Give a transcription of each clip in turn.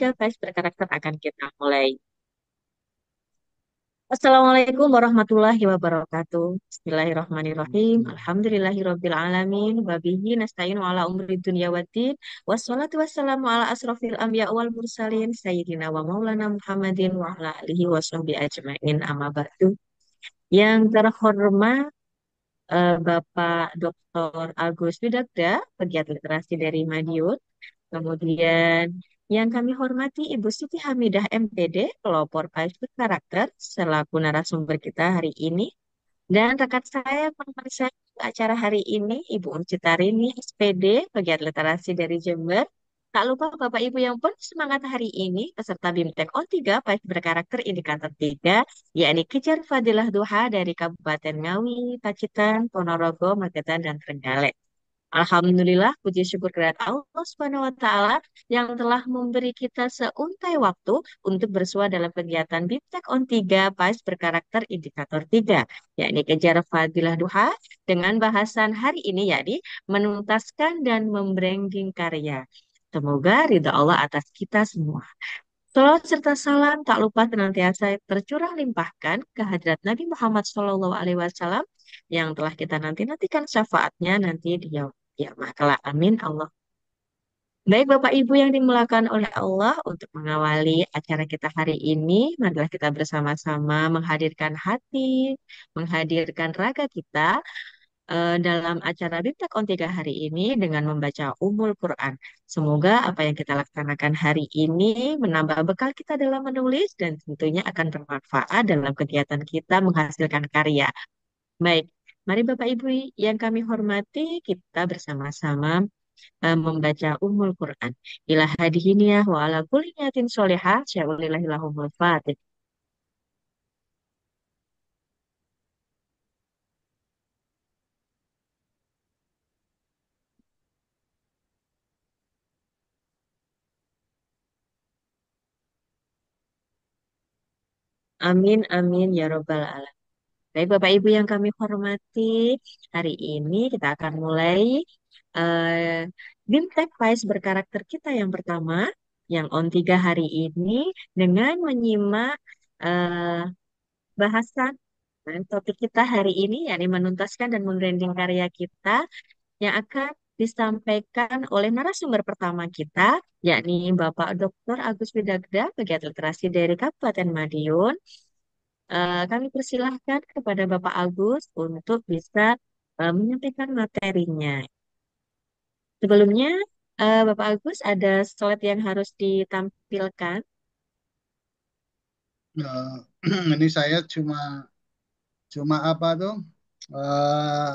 3 PAS berkarakter akan kita mulai. Assalamualaikum warahmatullahi wabarakatuh. Bismillahirrahmanirrahim. Alhamdulillahirabbil alamin. Wabihi nasta'inu ala umri dunya waddin. Wassalatu wassalamu ala asrofil anbiya wal mursalin sayyidina wa maulana Muhammadin wa ala alihi wa sahbihi ajmain. Amma ba'du. Yang terhormat Bapak Dr. Agus Widakda, pegiat literasi dari Madiun. Kemudian yang kami hormati Ibu Siti Hamidah MPD, pelopor Passion Karakter, selaku narasumber kita hari ini. Dan rekan saya, peneman saya ke acara hari ini, Ibu Uncitarini, SPD, pegiat literasi dari Jember. Tak lupa Bapak Ibu yang penuh semangat hari ini, peserta BIMTEK On 3, Passion Berkarakter Indikator 3, yakni Kejar Fadilah Duha dari Kabupaten Ngawi, Pacitan, Ponorogo, Magetan, dan Trenggalek. Alhamdulillah, puji syukur kehadirat Allah Subhanahu wa Ta'ala yang telah memberi kita seuntai waktu untuk bersua dalam kegiatan BIMTEK On 3 PAS berkarakter indikator 3, yakni kejar fadilah duha dengan bahasan hari ini, yakni menuntaskan dan membranding karya. Semoga ridha Allah atas kita semua. Salawat serta salam tak lupa senantiasa tercurah limpahkan ke hadirat Nabi Muhammad SAW yang telah kita nanti-nantikan syafaatnya nanti di yaumul kiamah kelak. Amin Allah. Baik Bapak Ibu yang dimulakan oleh Allah, untuk mengawali acara kita hari ini, marilah kita bersama-sama menghadirkan hati, menghadirkan raga kita dalam acara Bimtek On 3 hari ini dengan membaca Ummul Quran. Semoga apa yang kita laksanakan hari ini menambah bekal kita dalam menulis dan tentunya akan bermanfaat dalam kegiatan kita menghasilkan karya. Baik, mari Bapak Ibu yang kami hormati, kita bersama-sama membaca Ummul Quran. Ila hadhiniyah wa ala kulli niyatin sholihah, sya'ulillahilahumul fatih. Amin, amin, ya robbal alamin. Baik, Bapak Ibu yang kami hormati, hari ini kita akan mulai eh BIMTEK PAIS berkarakter kita yang pertama, yang On 3 hari ini, dengan menyimak eh bahasan topik kita hari ini, yakni menuntaskan dan membranding karya kita, yang akan disampaikan oleh narasumber pertama kita, yakni Bapak Dr. Agus Widagda, pegiat literasi dari Kabupaten Madiun. Kami persilahkan kepada Bapak Agus untuk bisa menyampaikan materinya. Sebelumnya, Bapak Agus ada slide yang harus ditampilkan. Eh, ini saya cuma cuma apa tuh? eh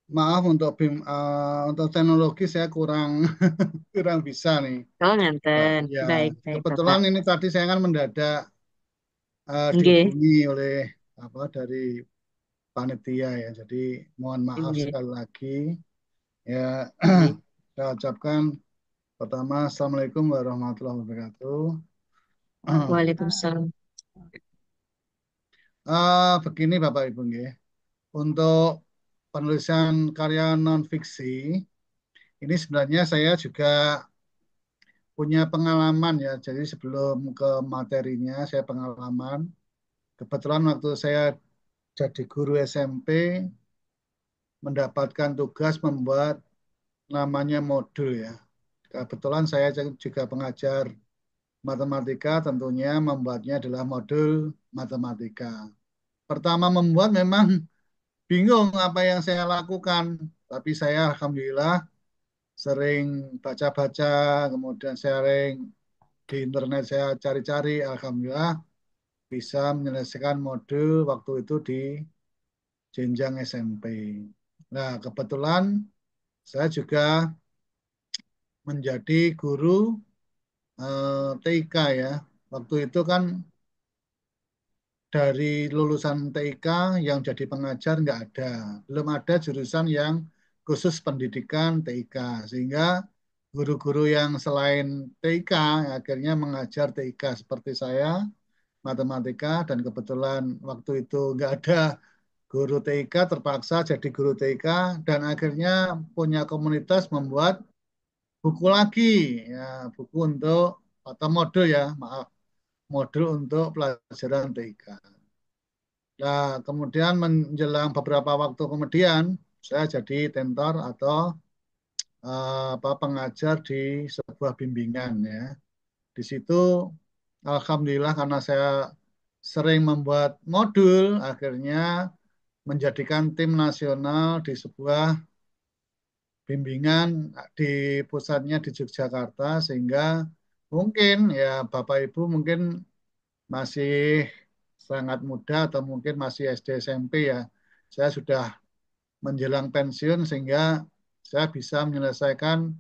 Maaf untuk untuk teknologi saya kurang kurang bisa nih. Oh, nganten. Ya, Baik, baik, kebetulan Bapak. ini tadi saya kan mendadak Nggih, dihubungi oleh apa dari panitia ya. Jadi mohon maaf nggih, sekali lagi. Ya, nggih. saya ucapkan pertama Assalamualaikum warahmatullahi wabarakatuh. Waalaikumsalam. Begini Bapak Ibu nggih. Untuk penulisan karya non fiksi ini sebenarnya saya juga punya pengalaman ya. Jadi sebelum ke materinya saya pengalaman. Kebetulan waktu saya jadi guru SMP mendapatkan tugas membuat namanya modul ya. Kebetulan saya juga pengajar matematika, tentunya membuatnya adalah modul matematika. Pertama membuat memang bingung apa yang saya lakukan, tapi saya alhamdulillah sering baca-baca, kemudian sharing di internet saya cari-cari, alhamdulillah bisa menyelesaikan modul waktu itu di jenjang SMP. Nah, kebetulan saya juga menjadi guru TIK ya. Waktu itu kan dari lulusan TIK yang jadi pengajar nggak ada. Belum ada jurusan yang khusus pendidikan TIK. Sehingga guru-guru yang selain TIK akhirnya mengajar TIK seperti saya, matematika, dan kebetulan waktu itu nggak ada guru TIK, terpaksa jadi guru TIK, dan akhirnya punya komunitas membuat buku lagi, ya, buku untuk atau modul ya, maaf, modul untuk pelajaran TIK. Nah, kemudian menjelang beberapa waktu kemudian saya jadi tentor atau apa pengajar di sebuah bimbingan ya. Di situ alhamdulillah karena saya sering membuat modul, akhirnya menjadikan tim nasional di sebuah bimbingan di pusatnya di Yogyakarta sehingga mungkin ya Bapak Ibu mungkin masih sangat muda atau mungkin masih SD SMP ya. Saya sudah menjelang pensiun sehingga saya bisa menyelesaikan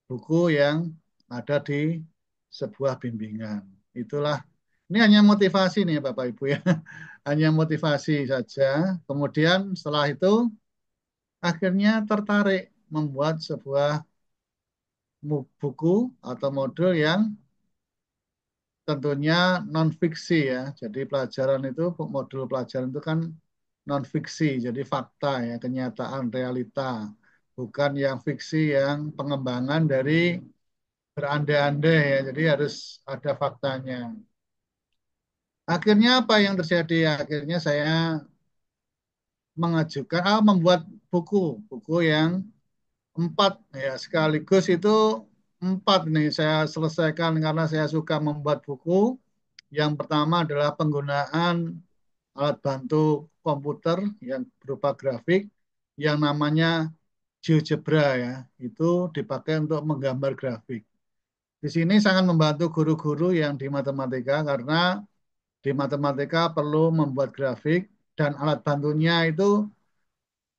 buku yang ada di sebuah bimbingan. Itulah ini hanya motivasi nih Bapak Ibu ya. Hanya motivasi saja. Kemudian setelah itu akhirnya tertarik membuat sebuah buku atau modul yang tentunya non fiksi ya. Jadi pelajaran itu modul pelajaran itu kan non fiksi, jadi fakta ya, kenyataan, realita, bukan yang fiksi yang pengembangan dari berandai-andai ya. Jadi harus ada faktanya. Akhirnya apa yang terjadi? Akhirnya saya mengajukan, membuat buku yang empat ya sekaligus itu empat nih saya selesaikan karena saya suka membuat buku. Yang pertama adalah penggunaan alat bantu komputer yang berupa grafik yang namanya GeoGebra ya. Itu dipakai untuk menggambar grafik. Di sini sangat membantu guru-guru yang di matematika karena di matematika perlu membuat grafik dan alat bantunya itu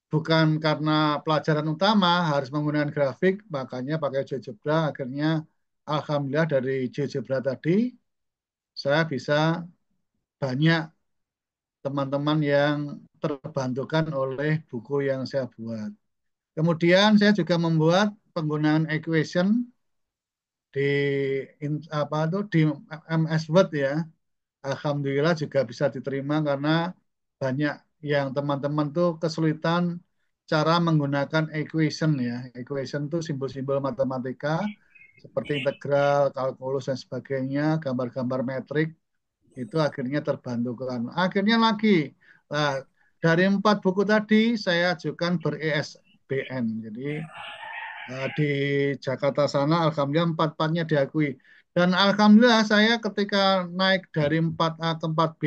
bukan karena pelajaran utama harus menggunakan grafik, makanya pakai GeoGebra. Akhirnya alhamdulillah dari GeoGebra tadi saya bisa banyak teman-teman yang terbantukan oleh buku yang saya buat. Kemudian saya juga membuat penggunaan equation di apa tuh di MS Word ya. Alhamdulillah juga bisa diterima karena banyak yang teman-teman tuh kesulitan cara menggunakan equation ya. Equation itu simbol-simbol matematika seperti integral, kalkulus dan sebagainya, gambar-gambar metrik itu akhirnya terbantukan. Akhirnya lagi, nah, dari empat buku tadi saya ajukan ber-ESBN. Jadi di Jakarta sana alhamdulillah empat-empatnya diakui. Dan alhamdulillah saya ketika naik dari 4A ke 4B,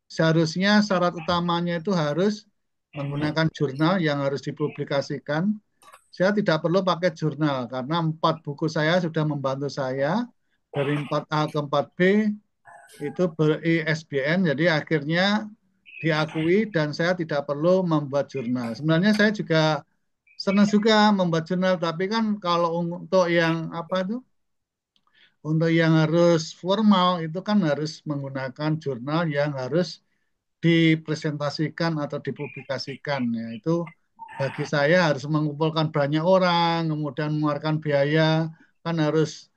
seharusnya syarat utamanya itu harus menggunakan jurnal yang harus dipublikasikan. Saya tidak perlu pakai jurnal karena empat buku saya sudah membantu saya dari 4A ke 4B itu ber-ISBN, jadi akhirnya diakui dan saya tidak perlu membuat jurnal. Sebenarnya saya juga senang juga membuat jurnal, tapi kan kalau untuk yang apa itu, untuk yang harus formal itu kan harus menggunakan jurnal yang harus dipresentasikan atau dipublikasikan. Ya, itu bagi saya harus mengumpulkan banyak orang, kemudian mengeluarkan biaya, kan harus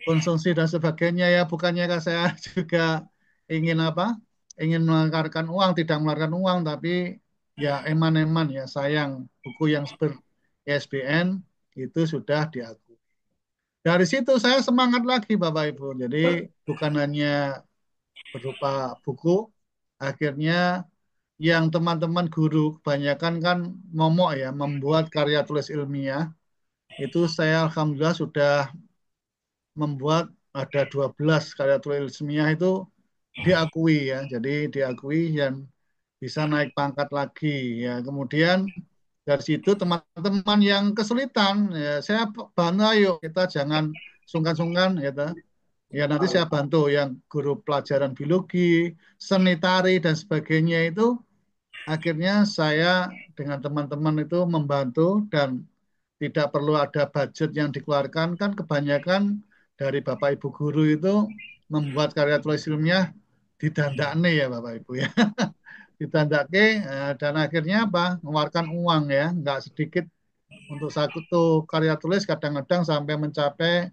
konsumsi dan sebagainya ya. Bukannya kan saya juga ingin apa? Ingin mengeluarkan uang, tidak mengeluarkan uang, tapi ya eman-eman ya sayang buku yang seperti ISBN itu sudah diakui. Dari situ saya semangat lagi Bapak Ibu. Jadi bukan hanya berupa buku, akhirnya yang teman-teman guru kebanyakan kan momok ya membuat karya tulis ilmiah. Itu saya alhamdulillah sudah membuat ada 12 karya tulis ilmiah itu diakui ya. Jadi diakui dan bisa naik pangkat lagi ya. Kemudian dari situ teman-teman yang kesulitan ya saya bantu, ayo kita jangan sungkan-sungkan gitu. Ya nanti saya bantu yang guru pelajaran biologi, seni tari dan sebagainya itu akhirnya saya dengan teman-teman itu membantu dan tidak perlu ada budget yang dikeluarkan. Kan kebanyakan dari Bapak Ibu guru itu membuat karya tulis ilmiah didandakne ya Bapak Ibu ya. Didandake dan akhirnya apa? Mengeluarkan uang ya, nggak sedikit untuk satu karya tulis kadang-kadang sampai mencapai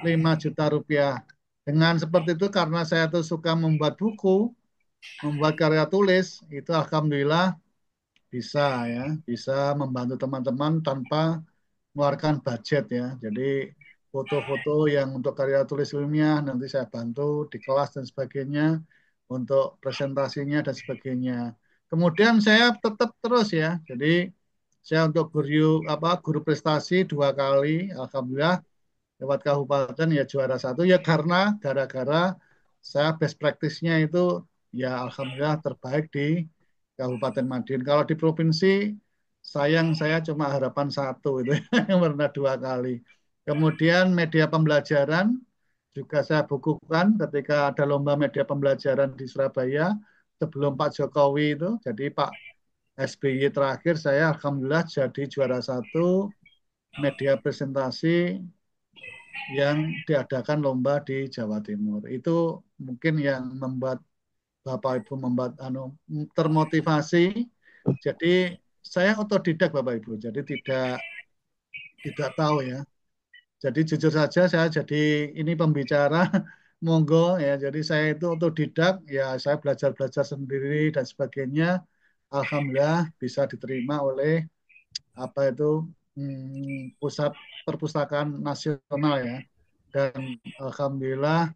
5 juta rupiah. Dengan seperti itu karena saya tuh suka membuat buku, membuat karya tulis, itu alhamdulillah bisa ya, bisa membantu teman-teman tanpa mengeluarkan budget ya. Jadi foto-foto yang untuk karya tulis ilmiah nanti saya bantu di kelas dan sebagainya untuk presentasinya dan sebagainya. Kemudian saya tetap terus ya. Jadi saya untuk guru prestasi 2 kali, alhamdulillah lewat kabupaten ya juara satu ya karena gara-gara saya best practice-nya itu ya alhamdulillah terbaik di Kabupaten Madiun. Kalau di provinsi sayang saya cuma harapan satu itu yang pernah 2 kali. Kemudian media pembelajaran juga saya bukukan ketika ada lomba media pembelajaran di Surabaya sebelum Pak Jokowi itu. Jadi Pak SBY terakhir saya alhamdulillah jadi juara satu media presentasi yang diadakan lomba di Jawa Timur. Itu mungkin yang membuat Bapak Ibu membuat termotivasi. Jadi saya otodidak Bapak Ibu. Jadi tidak tahu ya. Jadi jujur saja saya jadi ini pembicara monggo ya. Jadi saya itu otodidak ya saya belajar-belajar sendiri dan sebagainya. Alhamdulillah bisa diterima oleh apa itu pusat perpustakaan nasional ya. Dan alhamdulillah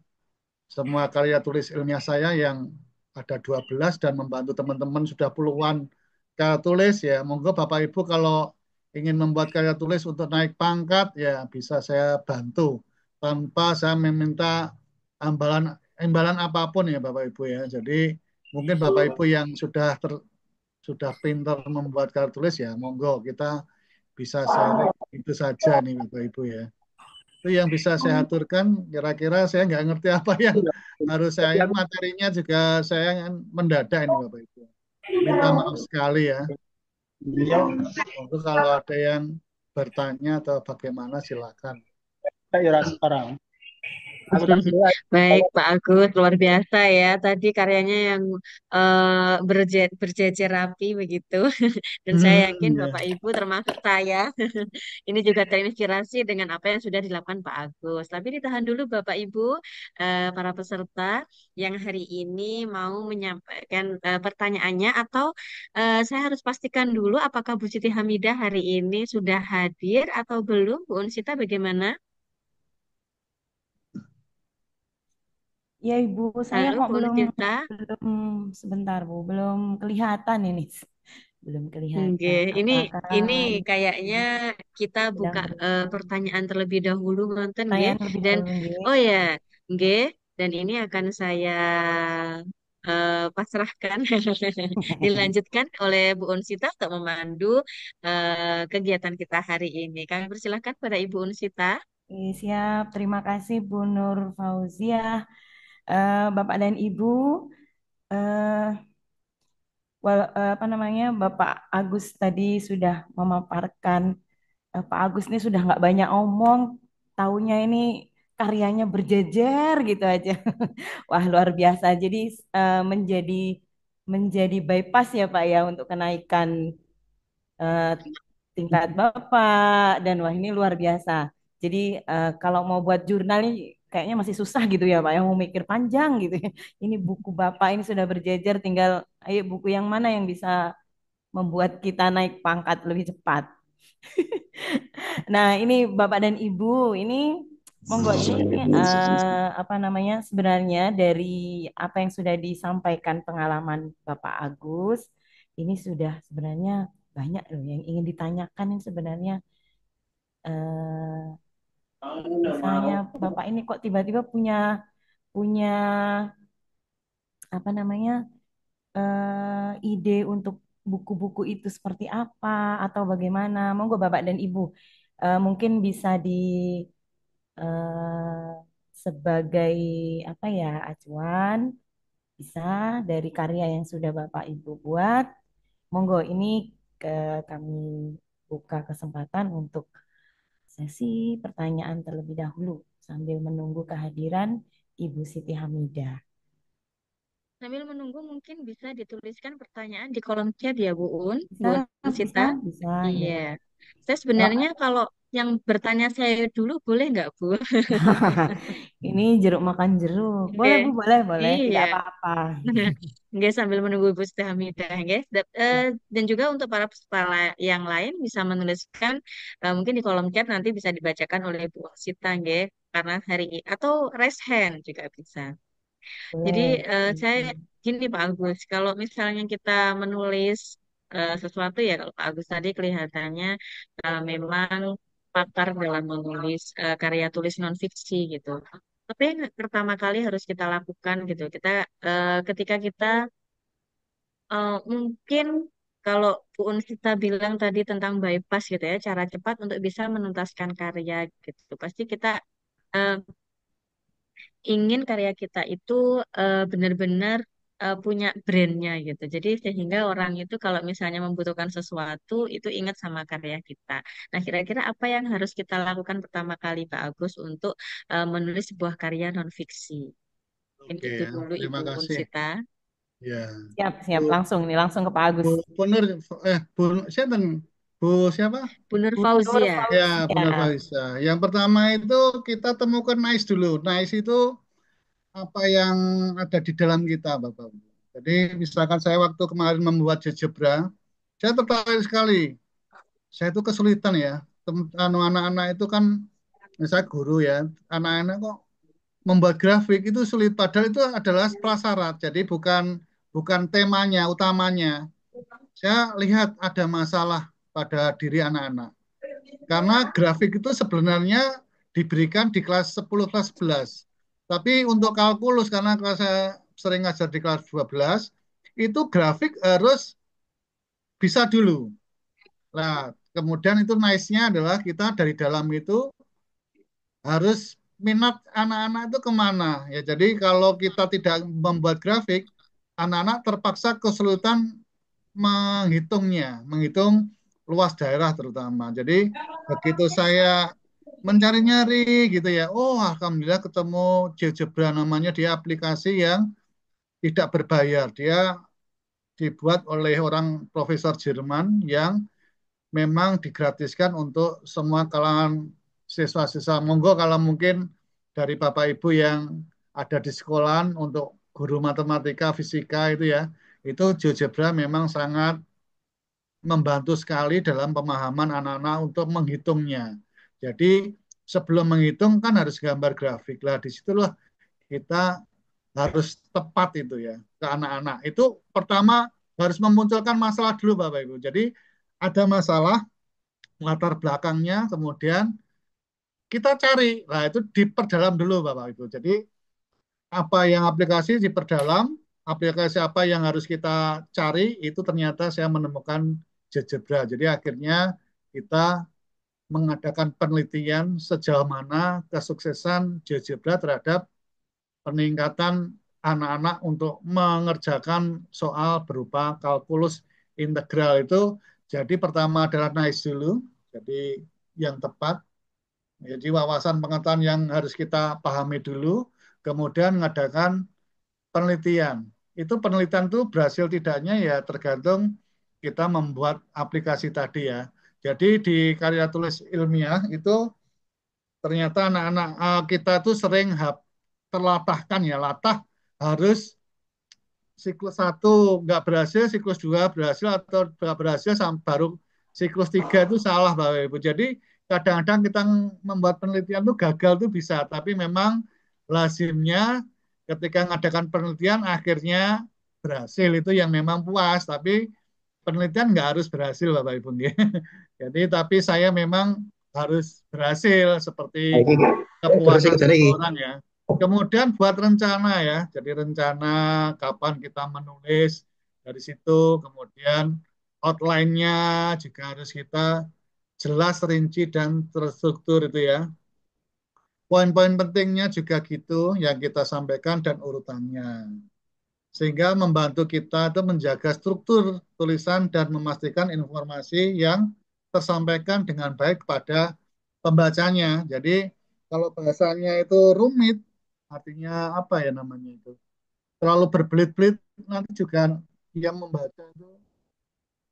semua karya tulis ilmiah saya yang ada 12 dan membantu teman-teman sudah puluhan karya tulis ya. Monggo Bapak Ibu kalau ingin membuat karya tulis untuk naik pangkat ya bisa saya bantu tanpa saya meminta imbalan imbalan apapun ya Bapak Ibu ya. Jadi mungkin Bapak Ibu yang sudah pintar membuat karya tulis ya monggo kita bisa sharing itu saja nih Bapak Ibu ya. Itu yang bisa saya aturkan. Kira-kira saya nggak ngerti apa yang harus saya ini materinya juga saya mendadak ini Bapak Ibu. Minta maaf sekali ya. Monggo kalau ada yang bertanya atau bagaimana silakan. Sekarang. Aku tak kira. Baik, Pak Agus, luar biasa ya. Tadi karyanya yang berjejer rapi begitu. Dan saya yakin Ya. Bapak Ibu termasuk saya, ini juga terinspirasi dengan apa yang sudah dilakukan Pak Agus. Tapi ditahan dulu Bapak Ibu, para peserta yang hari ini mau menyampaikan pertanyaannya atau saya harus pastikan dulu apakah Bu Siti Hamidah hari ini sudah hadir atau belum. Bu Unsita bagaimana? Ya Ibu, saya Halo kok Bu belum Unsita. belum sebentar Bu, belum kelihatan ini. Belum Oke, kelihatan. Apakah ini Ibu kayaknya kita sedang buka bertanya? pertanyaan terlebih dahulu, ngonten, nggih. Pertanyaan lebih Dan dahulu nggih. oh ya, nggih. Dan ini akan saya pasrahkan, dilanjutkan oleh Bu Unsita untuk memandu kegiatan kita hari ini. Kami persilahkan pada Ibu Unsita. Siap, terima kasih Bu Nur Fauziah. Bapak dan Ibu, eh, apa namanya, Bapak Agus tadi sudah memaparkan. Pak Agus ini sudah nggak banyak omong, taunya ini karyanya berjejer gitu aja. Wah, luar biasa. Jadi menjadi bypass ya Pak ya untuk kenaikan eh, tingkat Bapak, dan wah ini luar biasa. Jadi kalau mau buat jurnal ini kayaknya masih susah gitu ya Pak, yang mau mikir panjang gitu ya. Ini buku Bapak ini sudah berjejer, tinggal ayo buku yang mana yang bisa membuat kita naik pangkat lebih cepat. Nah, ini Bapak dan Ibu, ini monggo ini apa namanya, sebenarnya dari apa yang sudah disampaikan pengalaman Bapak Agus, ini sudah sebenarnya banyak loh yang ingin ditanyakan yang sebenarnya misalnya Bapak ini kok tiba-tiba punya punya apa namanya ide untuk buku-buku itu seperti apa atau bagaimana? Monggo Bapak dan Ibu mungkin bisa di eh, sebagai apa ya acuan, bisa dari karya yang sudah Bapak Ibu buat. Monggo ini ke kami buka kesempatan untuk sesi pertanyaan terlebih dahulu sambil menunggu kehadiran Ibu Siti Hamidah. Sambil menunggu mungkin bisa dituliskan pertanyaan di kolom chat ya Bu Un, Bisa, Bu bisa, Sita. bisa Iya. ya. Saya Kalau sebenarnya kalau yang bertanya saya dulu boleh nggak Bu? ini jeruk makan jeruk. Boleh, Bu, Oke. boleh, boleh. Tidak Iya. apa-apa. Nggak sambil menunggu Ibu Siti Hamidah, guys. Dan juga untuk para peserta yang lain bisa menuliskan mungkin di kolom chat nanti bisa dibacakan oleh Bu Sita, nggih. Karena atau raise hand juga bisa. Jadi Boleh. saya gini Pak Agus, kalau misalnya kita menulis sesuatu ya, kalau Pak Agus tadi kelihatannya memang pakar dalam menulis karya tulis non fiksi gitu. Tapi yang pertama kali harus kita lakukan gitu, ketika kita mungkin kalau Bu Unsita bilang tadi tentang bypass gitu ya, cara cepat untuk bisa menuntaskan karya gitu. Pasti kita eh, ingin karya kita itu benar-benar punya brandnya gitu. Jadi sehingga orang itu kalau misalnya membutuhkan sesuatu itu ingat sama karya kita. Nah, kira-kira apa yang harus kita lakukan pertama kali Pak Agus untuk menulis sebuah karya non fiksi? Mungkin Oke itu ya, dulu terima Ibu kasih. Unsita. Ya, Siap, siap. Bu, Langsung nih, langsung ke Pak Agus. Bu Nur, Bu, siapa? Bu siapa? Bu Nur Bu Nur Fauzia. Ya, Bu Nur Fauzia. Faiza. Yang pertama itu kita temukan nice dulu. Nice itu apa yang ada di dalam kita, Bapak. Jadi misalkan saya waktu kemarin membuat GeoGebra, saya tertarik sekali. Saya itu kesulitan ya. Anak-anak itu kan, saya guru ya, anak-anak kok membuat grafik itu sulit. Padahal itu adalah prasyarat. Jadi bukan bukan temanya, utamanya. Saya lihat ada masalah pada diri anak-anak. Karena grafik itu sebenarnya diberikan di kelas 10, kelas 11. Tapi untuk kalkulus, karena kelas saya sering ngajar di kelas 12, itu grafik harus bisa dulu. Nah, kemudian itu nice-nya adalah kita dari dalam itu harus minat anak-anak itu kemana. Ya, jadi kalau kita tidak membuat grafik, anak-anak terpaksa kesulitan menghitung luas daerah terutama. Jadi begitu saya mencari-nyari gitu ya, oh alhamdulillah ketemu GeoGebra, namanya dia aplikasi yang tidak berbayar. Dia dibuat oleh orang profesor Jerman yang memang digratiskan untuk semua kalangan siswa-siswa. Monggo kalau mungkin dari Bapak Ibu yang ada di sekolahan untuk guru matematika, fisika itu ya, itu GeoGebra memang sangat membantu sekali dalam pemahaman anak-anak untuk menghitungnya. Jadi sebelum menghitung kan harus gambar grafik. Lah disitulah kita harus tepat itu ya ke anak-anak. Itu pertama harus memunculkan masalah dulu Bapak Ibu. Jadi ada masalah latar belakangnya, kemudian kita cari. Nah itu diperdalam dulu Bapak Ibu. Jadi apa yang aplikasi diperdalam, aplikasi apa yang harus kita cari, itu ternyata saya menemukan GeoGebra. Jadi akhirnya kita mengadakan penelitian sejauh mana kesuksesan GeoGebra terhadap peningkatan anak-anak untuk mengerjakan soal berupa kalkulus integral itu. Jadi pertama adalah nice dulu, jadi yang tepat. Jadi wawasan pengetahuan yang harus kita pahami dulu, kemudian mengadakan penelitian. Itu penelitian itu berhasil tidaknya ya tergantung kita membuat aplikasi tadi ya. Jadi di karya tulis ilmiah itu ternyata anak-anak kita tuh sering terlatahkan ya, latah harus siklus satu nggak berhasil, siklus dua berhasil atau nggak berhasil sampai baru siklus tiga itu salah Bapak Ibu. Jadi kadang-kadang kita membuat penelitian tuh gagal tuh bisa, tapi memang lazimnya ketika mengadakan penelitian akhirnya berhasil itu yang memang puas, tapi penelitian nggak harus berhasil Bapak Ibu. Jadi tapi saya memang harus berhasil seperti Iki terus kepuasan iki jare iki. seseorang ya. Kemudian buat rencana ya, jadi rencana kapan kita menulis dari situ, kemudian outline-nya juga harus kita jelas, rinci, dan terstruktur itu ya. Poin-poin pentingnya juga gitu yang kita sampaikan dan urutannya. Sehingga membantu kita itu menjaga struktur tulisan dan memastikan informasi yang tersampaikan dengan baik kepada pembacanya. Jadi kalau bahasanya itu rumit, artinya apa ya namanya itu? terlalu berbelit-belit nanti juga yang membaca itu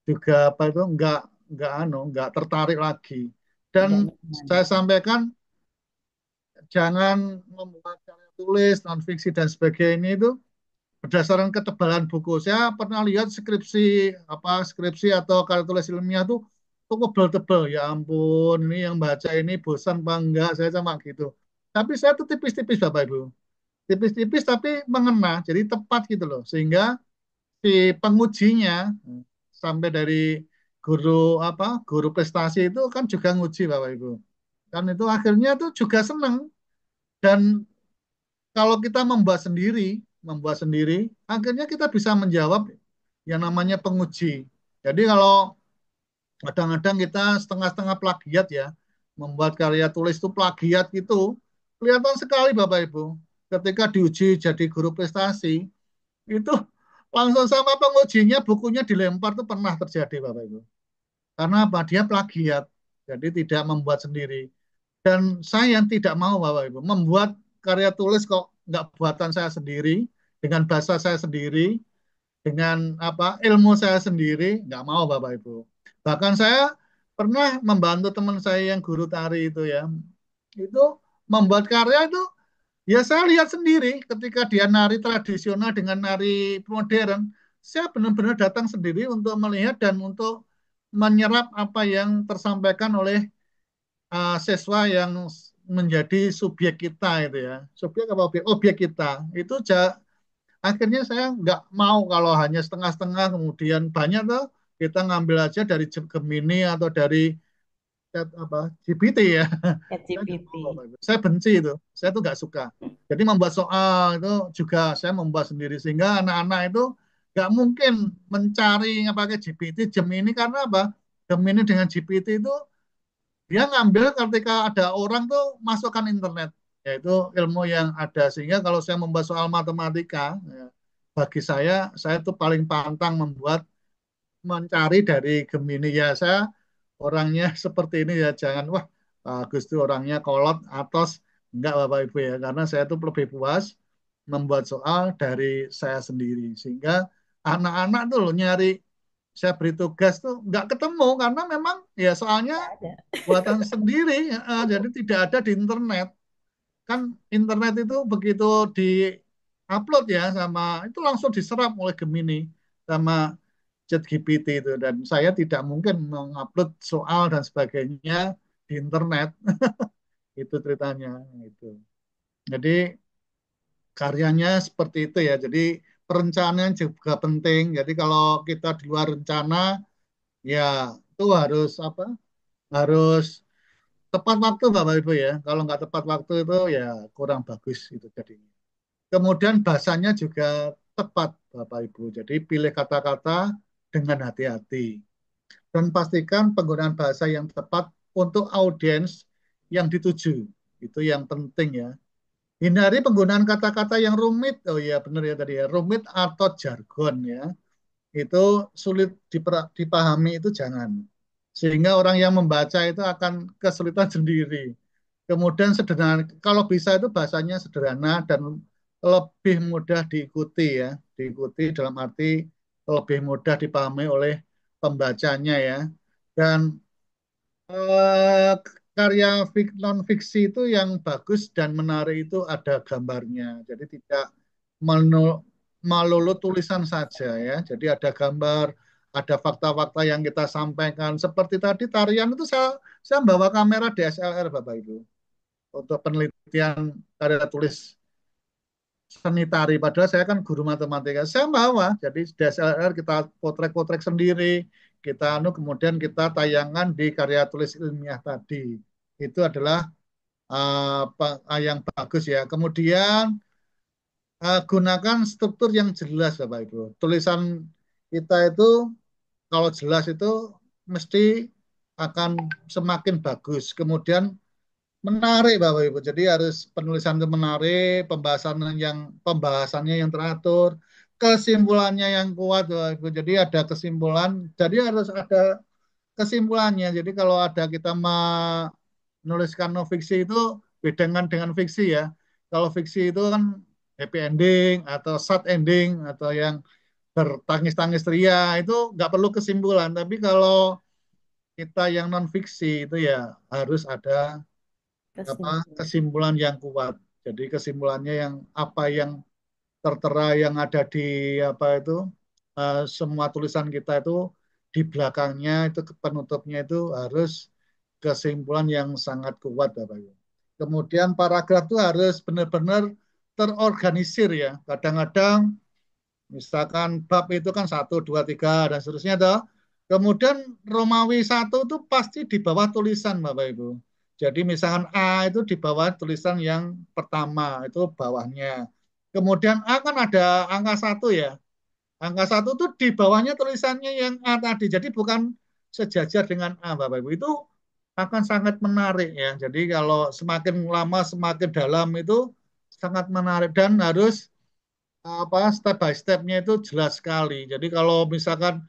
juga apa itu nggak tertarik lagi. Dan Tidak nyaman. saya sampaikan jangan membuat karya tulis non fiksi dan sebagainya itu berdasarkan ketebalan buku. Saya pernah lihat skripsi atau karya tulis ilmiah tuh tebel-tebel. Ya ampun, ini yang baca ini bosan apa enggak? Saya sama gitu. Tapi saya tuh tipis-tipis Bapak Ibu. Tipis-tipis tapi mengena, jadi tepat gitu loh. Sehingga si pengujinya sampai dari guru guru prestasi itu kan juga nguji Bapak Ibu. Kan itu akhirnya tuh juga seneng. Dan kalau kita membuat sendiri, akhirnya kita bisa menjawab yang namanya penguji. Jadi kalau kadang-kadang kita setengah-setengah plagiat ya, membuat karya tulis itu plagiat gitu, kelihatan sekali Bapak Ibu. Ketika diuji jadi guru prestasi, itu langsung sama pengujinya bukunya dilempar tuh pernah terjadi Bapak Ibu. Karena apa? Dia plagiat, jadi tidak membuat sendiri. Dan saya tidak mau Bapak Ibu membuat karya tulis kok nggak buatan saya sendiri, dengan bahasa saya sendiri, dengan ilmu saya sendiri, nggak mau Bapak Ibu. Bahkan saya pernah membantu teman saya yang guru tari itu ya, itu membuat karya itu ya saya lihat sendiri ketika dia nari tradisional dengan nari modern, saya benar-benar datang sendiri untuk melihat dan untuk menyerap apa yang tersampaikan oleh siswa yang menjadi subjek kita itu ya. Subjek apa objek? Objek kita. Akhirnya saya nggak mau kalau hanya setengah-setengah kemudian banyak tuh kita ngambil aja dari Gemini atau dari GPT ya. Saya nggak mau, ChatGPT. Bapak Ibu. Saya benci itu. Saya tuh nggak suka. Jadi membuat soal itu juga saya membuat sendiri sehingga anak-anak itu nggak mungkin mencari pakai GPT, Gemini karena apa? Gemini dengan GPT itu dia ngambil ketika ada orang tuh masukkan internet, yaitu ilmu yang ada. Sehingga kalau saya membuat soal matematika, ya, bagi saya tuh paling pantang mencari dari Gemini ya. Saya orangnya seperti ini ya, jangan wah Agus tuh orangnya kolot atos, enggak Bapak Ibu ya, karena saya tuh lebih puas membuat soal dari saya sendiri. Sehingga anak-anak tuh loh nyari saya beri tugas tuh nggak ketemu karena memang ya soalnya Tidak ada. buatan sendiri, jadi tidak ada di internet. Kan internet itu begitu di upload ya sama itu langsung diserap oleh Gemini sama ChatGPT itu dan saya tidak mungkin mengupload soal dan sebagainya di internet. Itu ceritanya itu. Jadi karyanya seperti itu ya. Jadi perencanaan juga penting. Jadi kalau kita di luar rencana ya itu harus harus tepat waktu Bapak Ibu ya. Kalau nggak tepat waktu itu ya kurang bagus itu jadinya. Kemudian bahasanya juga tepat Bapak Ibu. Jadi pilih kata-kata dengan hati-hati. Dan pastikan penggunaan bahasa yang tepat untuk audiens yang dituju. Itu yang penting ya. Hindari penggunaan kata-kata yang rumit. Oh iya benar ya tadi ya. Rumit atau jargon ya. Itu sulit dipahami itu jangan. Sehingga orang yang membaca itu akan kesulitan sendiri. Kemudian sederhana, kalau bisa itu bahasanya sederhana dan lebih mudah diikuti ya. Diikuti dalam arti lebih mudah dipahami oleh pembacanya ya. Dan eh, karya non fiksi itu yang bagus dan menarik itu ada gambarnya. Jadi tidak melulu tulisan saja ya. Jadi ada gambar, ada fakta-fakta yang kita sampaikan. Seperti tadi tarian itu saya bawa kamera DSLR Bapak Ibu untuk penelitian karya tulis seni tari. Padahal saya kan guru matematika. Saya bawa, jadi DSLR kita potret-potret sendiri, kita kemudian kita tayangkan di karya tulis ilmiah tadi. Itu adalah yang bagus ya. Kemudian gunakan struktur yang jelas Bapak Ibu. Tulisan kita itu kalau jelas itu mesti akan semakin bagus. Kemudian menarik Bapak Ibu. Jadi harus penulisan itu menarik, pembahasannya yang teratur, kesimpulannya yang kuat Bapak Ibu. Jadi ada kesimpulan, jadi harus ada kesimpulannya. Jadi kalau ada kita menuliskan no fiksi itu beda dengan fiksi ya. Kalau fiksi itu kan happy ending atau sad ending atau yang bertangis-tangis ria itu nggak perlu kesimpulan. Tapi kalau kita yang non fiksi itu ya harus ada apa Kesimpulan. kesimpulan yang kuat. Jadi kesimpulannya yang apa yang tertera yang ada di apa itu semua tulisan kita itu di belakangnya itu penutupnya itu harus kesimpulan yang sangat kuat Bapak Ibu. Kemudian paragraf itu harus benar-benar terorganisir ya. Kadang-kadang misalkan bab itu kan satu, dua, tiga dan seterusnya toh. Kemudian Romawi satu itu pasti di bawah tulisan Bapak Ibu. Jadi misalkan A itu di bawah tulisan yang pertama itu bawahnya. Kemudian A kan ada angka satu ya. Angka satu itu di bawahnya tulisannya yang A tadi. Jadi bukan sejajar dengan A Bapak Ibu. Itu akan sangat menarik ya. Jadi kalau semakin lama semakin dalam itu sangat menarik dan harus apa step by stepnya itu jelas sekali. Jadi kalau misalkan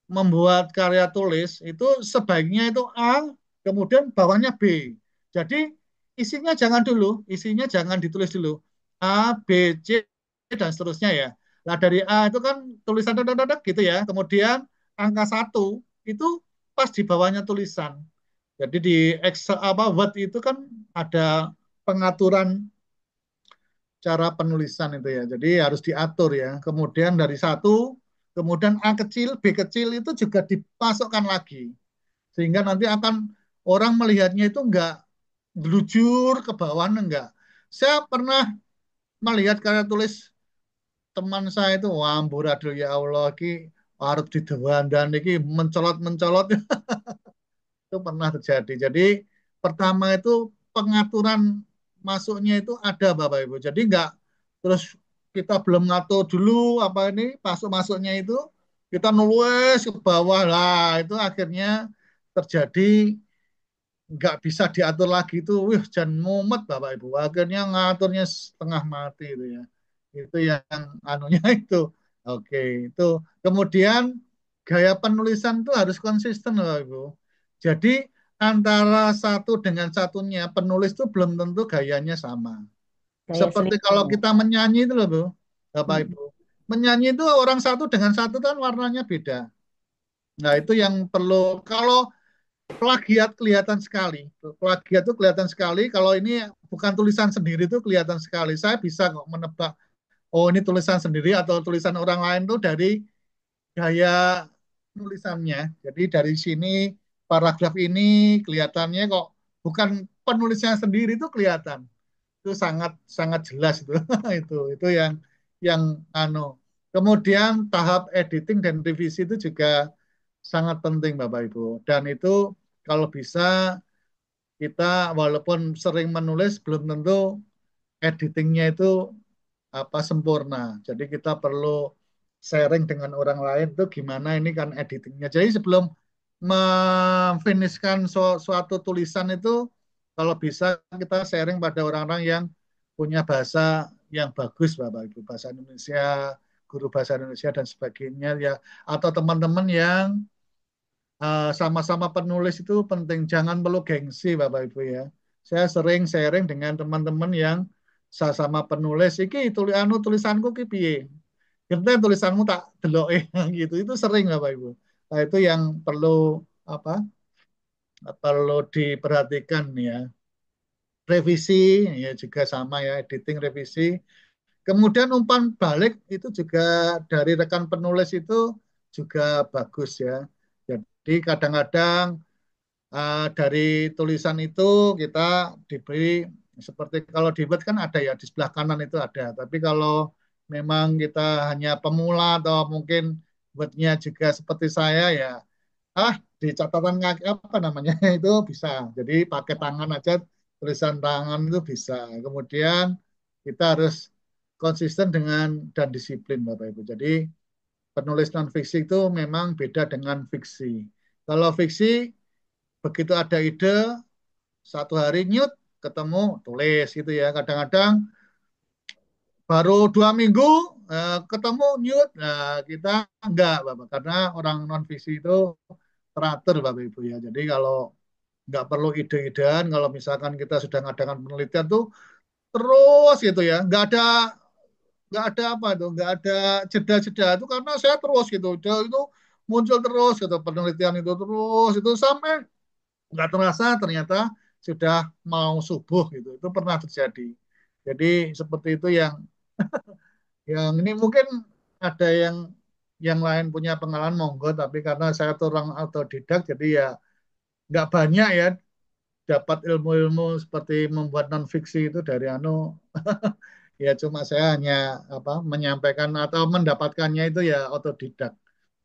membuat karya tulis itu sebaiknya itu A, kemudian bawahnya B. Jadi isinya jangan dulu, isinya jangan ditulis dulu. A, B, C, dan seterusnya ya. Nah dari A itu kan tulisan gitu ya. Kemudian angka satu itu pas di bawahnya tulisan. Jadi di Excel apa Word itu kan ada pengaturan cara penulisan itu ya. Jadi harus diatur ya. Kemudian dari satu, kemudian A kecil, B kecil itu juga dipasukkan lagi. Sehingga nanti akan orang melihatnya itu enggak gelujur ke bawah enggak. Saya pernah melihat karya tulis teman saya itu wah amburadul ya Allah ki harus didewan dan iki mencolot-mencolot itu pernah terjadi. Jadi pertama itu pengaturan masuknya itu ada Bapak Ibu. Jadi enggak terus kita belum ngatur dulu apa ini masuk-masuknya itu kita nulis ke bawah lah itu akhirnya terjadi nggak bisa diatur lagi itu, wih jangan mumet Bapak Ibu. Akhirnya ngaturnya setengah mati itu ya. Itu yang anunya itu. Oke, itu. Kemudian gaya penulisan itu harus konsisten Bapak Ibu. Jadi antara satu dengan satunya penulis itu belum tentu gayanya sama. Kayak Seperti seni kalau ya. kita menyanyi itu loh Bu, Bapak Mm. Ibu. Menyanyi itu orang satu dengan satu kan warnanya beda. Nah, itu yang perlu kalau plagiat kelihatan sekali. Plagiat itu kelihatan sekali. Kalau ini bukan tulisan sendiri itu kelihatan sekali. Saya bisa kok menebak, oh ini tulisan sendiri atau tulisan orang lain tuh dari gaya tulisannya. Jadi dari sini paragraf ini kelihatannya kok bukan penulisnya sendiri itu kelihatan. Itu sangat sangat jelas itu. Itu yang anu. Kemudian tahap editing dan revisi itu juga sangat penting Bapak Ibu. Dan itu kalau bisa kita walaupun sering menulis belum tentu editingnya itu apa sempurna. Jadi kita perlu sharing dengan orang lain itu gimana ini kan editingnya. Jadi sebelum memfinishkan suatu tulisan itu kalau bisa kita sharing pada orang-orang yang punya bahasa yang bagus Bapak Ibu, bahasa Indonesia, guru bahasa Indonesia dan sebagainya ya atau teman-teman yang sama-sama penulis itu penting. Jangan perlu gengsi, Bapak Ibu ya. Saya sering sharing dengan teman-teman yang sama penulis. Iki tulisanku ki piye? Genten tulisanmu tak delok gitu. Itu sering Bapak Ibu. Nah, itu yang perlu apa? Perlu diperhatikan ya. Revisi ya juga sama ya, editing revisi. Kemudian umpan balik itu juga dari rekan penulis itu juga bagus ya. Jadi kadang-kadang dari tulisan itu kita diberi seperti kalau di Word kan ada ya di sebelah kanan itu ada. Tapi kalau memang kita hanya pemula atau mungkin Word-nya juga seperti saya ya, di catatan kaki apa namanya itu bisa. Jadi pakai tangan aja tulisan tangan itu bisa. Kemudian kita harus konsisten dengan dan disiplin Bapak Ibu. Jadi penulis non fiksi itu memang beda dengan fiksi. Kalau fiksi begitu ada ide satu hari nyut ketemu tulis gitu ya kadang-kadang baru 2 minggu ketemu nyut nah kita enggak Bapak karena orang non visi itu teratur Bapak Ibu ya jadi kalau nggak perlu ide-idean kalau misalkan kita sudah ngadakan penelitian tuh terus gitu ya nggak ada nggak ada apa tuh, nggak ada jeda-jeda itu karena saya terus gitu, itu muncul terus gitu penelitian itu terus itu sampai nggak terasa ternyata sudah mau subuh gitu. Itu pernah terjadi. Jadi seperti itu yang ini mungkin ada yang lain punya pengalaman monggo, tapi karena saya tuh orang autodidak, jadi ya nggak banyak ya dapat ilmu-ilmu seperti membuat non fiksi itu dari ya cuma saya hanya apa menyampaikan atau mendapatkannya itu ya otodidak.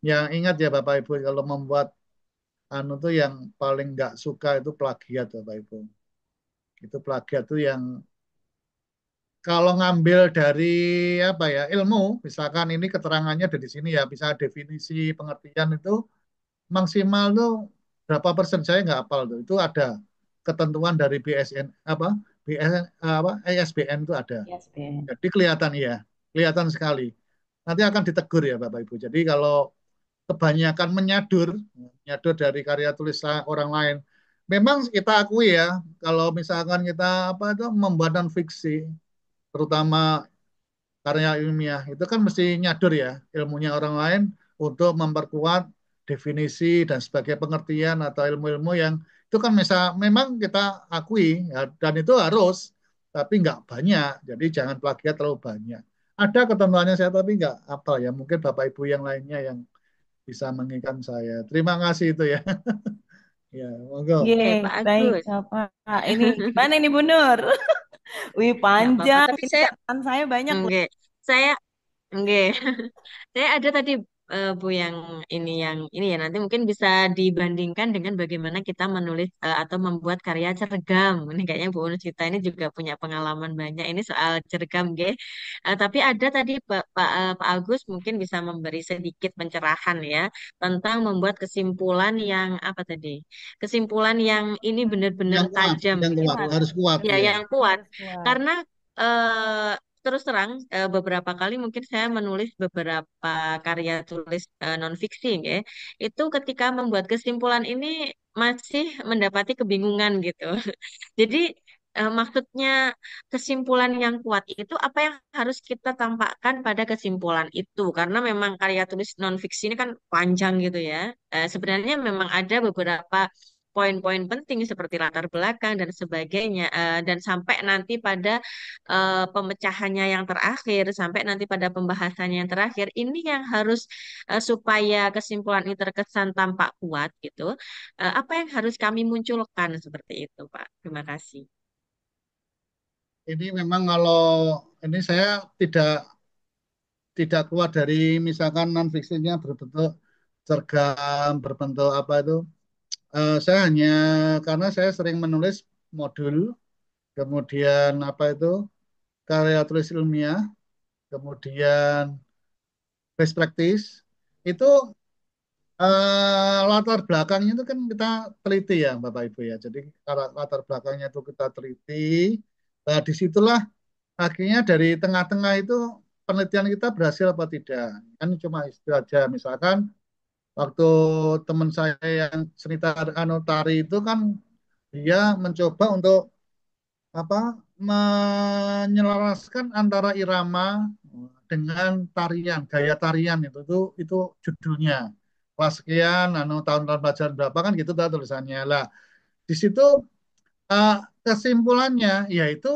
Yang ingat ya Bapak Ibu kalau membuat tuh yang paling nggak suka itu plagiat Bapak Ibu. Itu plagiat tuh yang kalau ngambil dari apa ya ilmu, misalkan ini keterangannya dari sini ya bisa definisi pengertian itu maksimal tuh berapa persen saya nggak hafal tuh. Itu ada ketentuan dari BSN apa BSN apa ISBN itu ada. Yes, Ben. Jadi kelihatan ya, kelihatan sekali. Nanti akan ditegur ya Bapak Ibu. Jadi kalau kebanyakan menyadur dari karya tulis orang lain. Memang kita akui ya, kalau misalkan kita apa itu membuat non fiksi, terutama karya ilmiah, itu kan mesti nyadur ya ilmunya orang lain untuk memperkuat definisi dan sebagai pengertian atau ilmu-ilmu yang itu kan memang kita akui ya, dan itu harus, tapi nggak banyak. Jadi jangan plagiat terlalu banyak. Ada ketentuannya saya tapi nggak apa ya. Mungkin Bapak Ibu yang lainnya yang bisa mengingatkan saya. Terima kasih itu ya. Ya, monggo. Yeay, Pak baik, Agus. Bapak. Ini gimana ini Bu Nur? Wih, Nggak apa-apa, panjang. tapi Ini saya catatan saya banyak loh. enggak. Saya enggak. Saya ada tadi Bu yang ini ya nanti mungkin bisa dibandingkan dengan bagaimana kita menulis atau membuat karya cergam. Ini kayaknya Bu Nusita ini juga punya pengalaman banyak ini soal cergam, nggih. Tapi ada tadi Pak Agus mungkin bisa memberi sedikit pencerahan ya tentang membuat kesimpulan yang apa tadi? Kesimpulan yang ini benar-benar Yang kuat, tajam yang kuat, gitu. Kuat, harus kuat Ya, ya. yang kuat. harus kuat. Karena terus terang beberapa kali mungkin saya menulis beberapa karya tulis non-fiksi ya. Itu ketika membuat kesimpulan ini masih mendapati kebingungan gitu. Jadi maksudnya kesimpulan yang kuat itu apa yang harus kita tampakkan pada kesimpulan itu karena memang karya tulis non-fiksi ini kan panjang gitu ya. Sebenarnya memang ada beberapa poin-poin penting seperti latar belakang dan sebagainya dan sampai nanti pada pemecahannya yang terakhir sampai nanti pada pembahasannya yang terakhir ini yang harus supaya kesimpulan ini terkesan tampak kuat gitu. Apa yang harus kami munculkan seperti itu, Pak? Terima kasih. Ini memang kalau ini saya tidak tidak keluar dari misalkan non fiksinya berbentuk cergam, berbentuk apa itu. Saya hanya karena saya sering menulis modul, kemudian apa itu karya tulis ilmiah, kemudian best practice itu latar belakangnya itu kan kita teliti ya Bapak Ibu ya. Jadi kalau latar belakangnya itu kita teliti, nah disitulah akhirnya dari tengah-tengah itu penelitian kita berhasil apa tidak. Kan cuma istilah aja. Misalkan waktu teman saya yang seni tari itu kan dia mencoba untuk apa menyelaraskan antara irama dengan tarian, gaya tarian itu judulnya. Kelas sekian, tahun-tahun pelajaran berapa kan gitu tuh tulisannya. Lah, di situ eh, kesimpulannya yaitu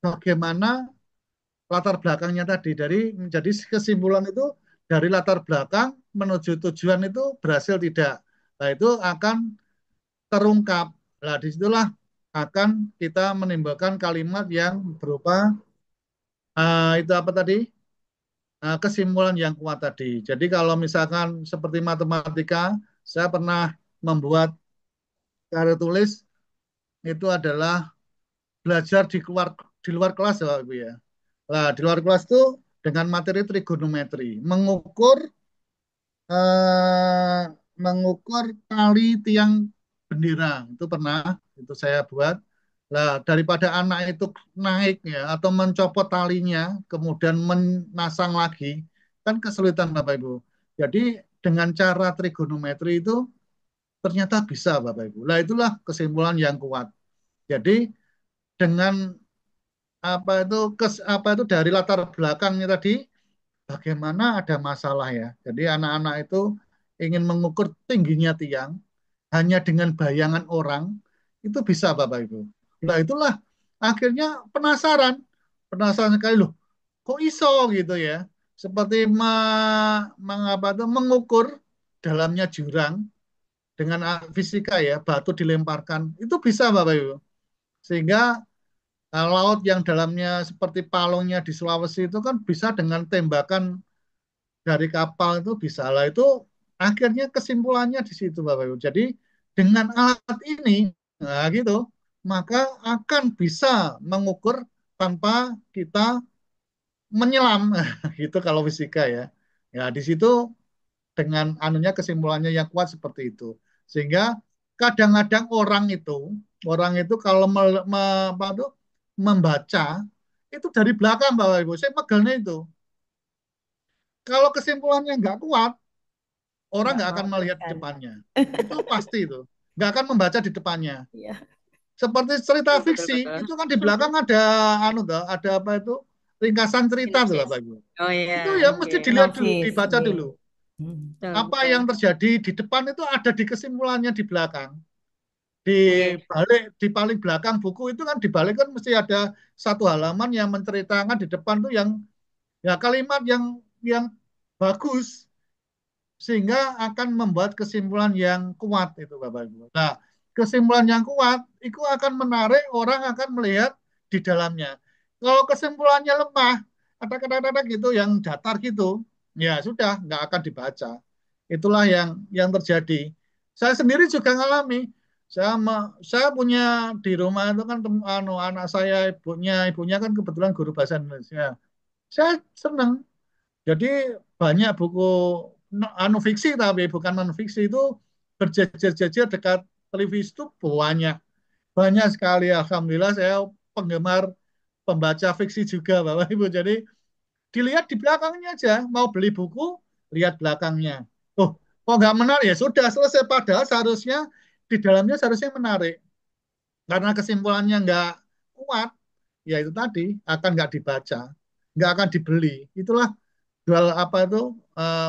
bagaimana latar belakangnya tadi dari menjadi kesimpulan itu dari latar belakang menuju tujuan itu berhasil tidak. Nah, itu akan terungkap. Nah, disitulah akan kita menimbulkan kalimat yang berupa itu apa tadi? Kesimpulan yang kuat tadi. Jadi kalau misalkan seperti matematika, saya pernah membuat karya tulis itu adalah belajar di luar kelas ya Pak Ibu ya. Nah, di luar kelas itu dengan materi trigonometri, eh, mengukur tali tiang bendera itu pernah itu saya buat. Nah, daripada anak itu naik ya atau mencopot talinya kemudian menasang lagi kan kesulitan Bapak Ibu. Jadi dengan cara trigonometri itu ternyata bisa Bapak Ibu. Nah, itulah kesimpulan yang kuat. Jadi dengan apa itu dari latar belakangnya tadi bagaimana ada masalah ya. Jadi anak-anak itu ingin mengukur tingginya tiang hanya dengan bayangan orang itu bisa Bapak Ibu. Nah itulah akhirnya penasaran, penasaran sekali loh, kok iso gitu ya. Seperti mengapa tuh mengukur dalamnya jurang dengan fisika ya, batu dilemparkan itu bisa Bapak Ibu. Sehingga laut yang dalamnya seperti palungnya di Sulawesi itu kan bisa dengan tembakan dari kapal itu bisa lah itu akhirnya kesimpulannya di situ Bapak Ibu. Jadi dengan alat ini nah gitu maka akan bisa mengukur tanpa kita menyelam gitu kalau fisika ya. Ya di situ dengan anunya kesimpulannya yang kuat seperti itu. Sehingga kadang-kadang orang itu kalau apa tuh, membaca itu dari belakang Bapak Ibu. Saya pegelnya itu. Kalau kesimpulannya nggak kuat, orang Nggak nggak mau akan melihat di teruskan. depannya. Itu pasti itu. Nggak akan membaca di depannya. Iya. Seperti cerita Betul, betul, fiksi, betul. itu kan di belakang ada anu tuh, ada apa itu? Ringkasan cerita tuh Sinopsis. Bapak Ibu. Oh iya, Itu ya oke. mesti dilihat dulu, Sinopsis, dibaca iya. dulu. Hmm. Betul, Apa betul. yang terjadi di depan itu ada di kesimpulannya di belakang. Di Oke. di paling belakang buku itu kan di balik kan mesti ada satu halaman yang menceritakan di depan tuh yang ya kalimat yang bagus sehingga akan membuat kesimpulan yang kuat itu Bapak Ibu. Nah, kesimpulan yang kuat itu akan menarik orang akan melihat di dalamnya. Kalau kesimpulannya lemah, ada kata-kata gitu yang datar gitu, ya sudah nggak akan dibaca. Itulah yang terjadi. Saya sendiri juga ngalami. Saya punya di rumah itu kan anak saya ibunya kan kebetulan guru bahasa Indonesia. Saya senang jadi banyak buku anu fiksi tapi bukan non fiksi itu berjejer-jejer dekat televisi itu banyak. Banyak sekali. Alhamdulillah saya penggemar pembaca fiksi juga Bapak Ibu. Jadi dilihat di belakangnya aja. Mau beli buku, lihat belakangnya. Oh, kok nggak menarik ya sudah selesai. Padahal seharusnya di dalamnya seharusnya menarik. Karena kesimpulannya nggak kuat, ya itu tadi akan nggak dibaca, nggak akan dibeli. Itulah jual apa itu eh,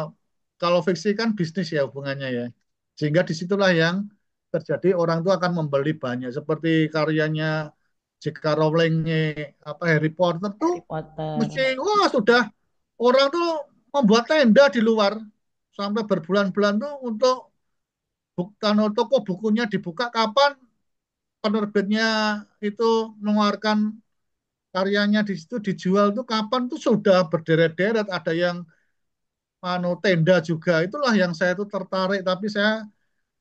kalau fiksi kan bisnis ya hubungannya ya sehingga disitulah yang terjadi orang tuh akan membeli banyak seperti karyanya J.K. Rowling apa Harry Potter tuh Harry mesti Potter. wah sudah orang tuh membuat tenda di luar sampai berbulan-bulan tuh untuk bukan toko bukunya dibuka kapan penerbitnya itu mengeluarkan karyanya di situ dijual tuh kapan tuh sudah berderet-deret ada yang tenda juga itulah yang saya tuh tertarik tapi saya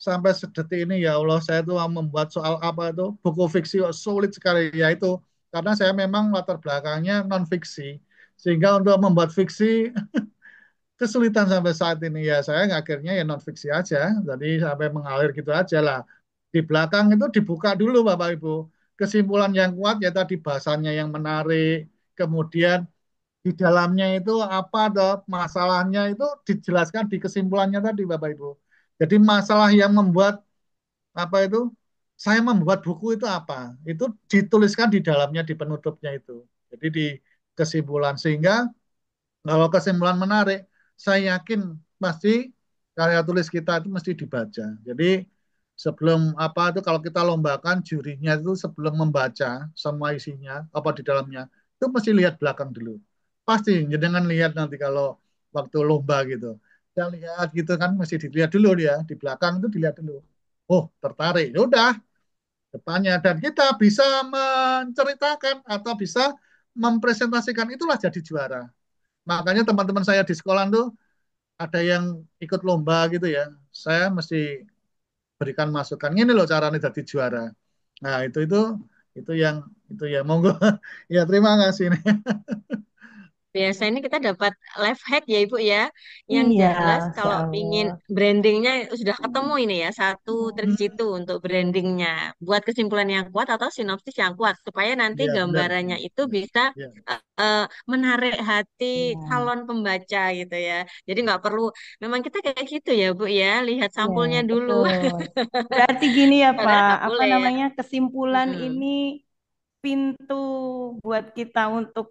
sampai sedetik ini ya Allah saya tuh membuat soal apa itu buku fiksi kok sulit sekali ya itu karena saya memang latar belakangnya non fiksi sehingga untuk membuat fiksi kesulitan sampai saat ini ya saya akhirnya ya non fiksi aja jadi sampai mengalir gitu aja lah di belakang itu dibuka dulu Bapak Ibu kesimpulan yang kuat ya tadi bahasanya yang menarik kemudian di dalamnya itu apa toh masalahnya itu dijelaskan di kesimpulannya tadi Bapak Ibu. Jadi masalah yang membuat apa itu saya membuat buku itu apa? Itu dituliskan di dalamnya di penutupnya itu. Jadi di kesimpulan sehingga kalau kesimpulan menarik, saya yakin pasti karya tulis kita itu mesti dibaca. Jadi sebelum apa itu kalau kita lombakan jurinya itu sebelum membaca semua isinya apa di dalamnya itu mesti lihat belakang dulu. Pasti jangan lihat nanti kalau waktu lomba gitu. Kita lihat gitu kan mesti dilihat dulu dia di belakang itu dilihat dulu. Oh tertarik, ya udah depannya dan kita bisa menceritakan atau bisa mempresentasikan itulah jadi juara. Makanya teman-teman saya di sekolah tuh ada yang ikut lomba gitu ya. Saya mesti berikan masukan. Ini loh caranya jadi juara. Nah, itu yang itu ya monggo. Ya terima kasih nih. Biasanya kita dapat life hack ya Ibu ya. Yang Iya, jelas Masya kalau pingin Allah. brandingnya sudah ketemu ini ya. Satu trik Hmm, jitu untuk brandingnya. Buat kesimpulan yang kuat atau sinopsis yang kuat. Supaya nanti ya benar. gambarannya itu bisa Ya, menarik hati Iya, calon pembaca gitu ya. Jadi nggak perlu, memang kita kayak gitu ya Bu ya. Lihat iya, sampulnya dulu. betul. Berarti gini ya, Padahal Pak, nggak apa boleh ya. namanya, kesimpulan Mm-mm. ini pintu buat kita untuk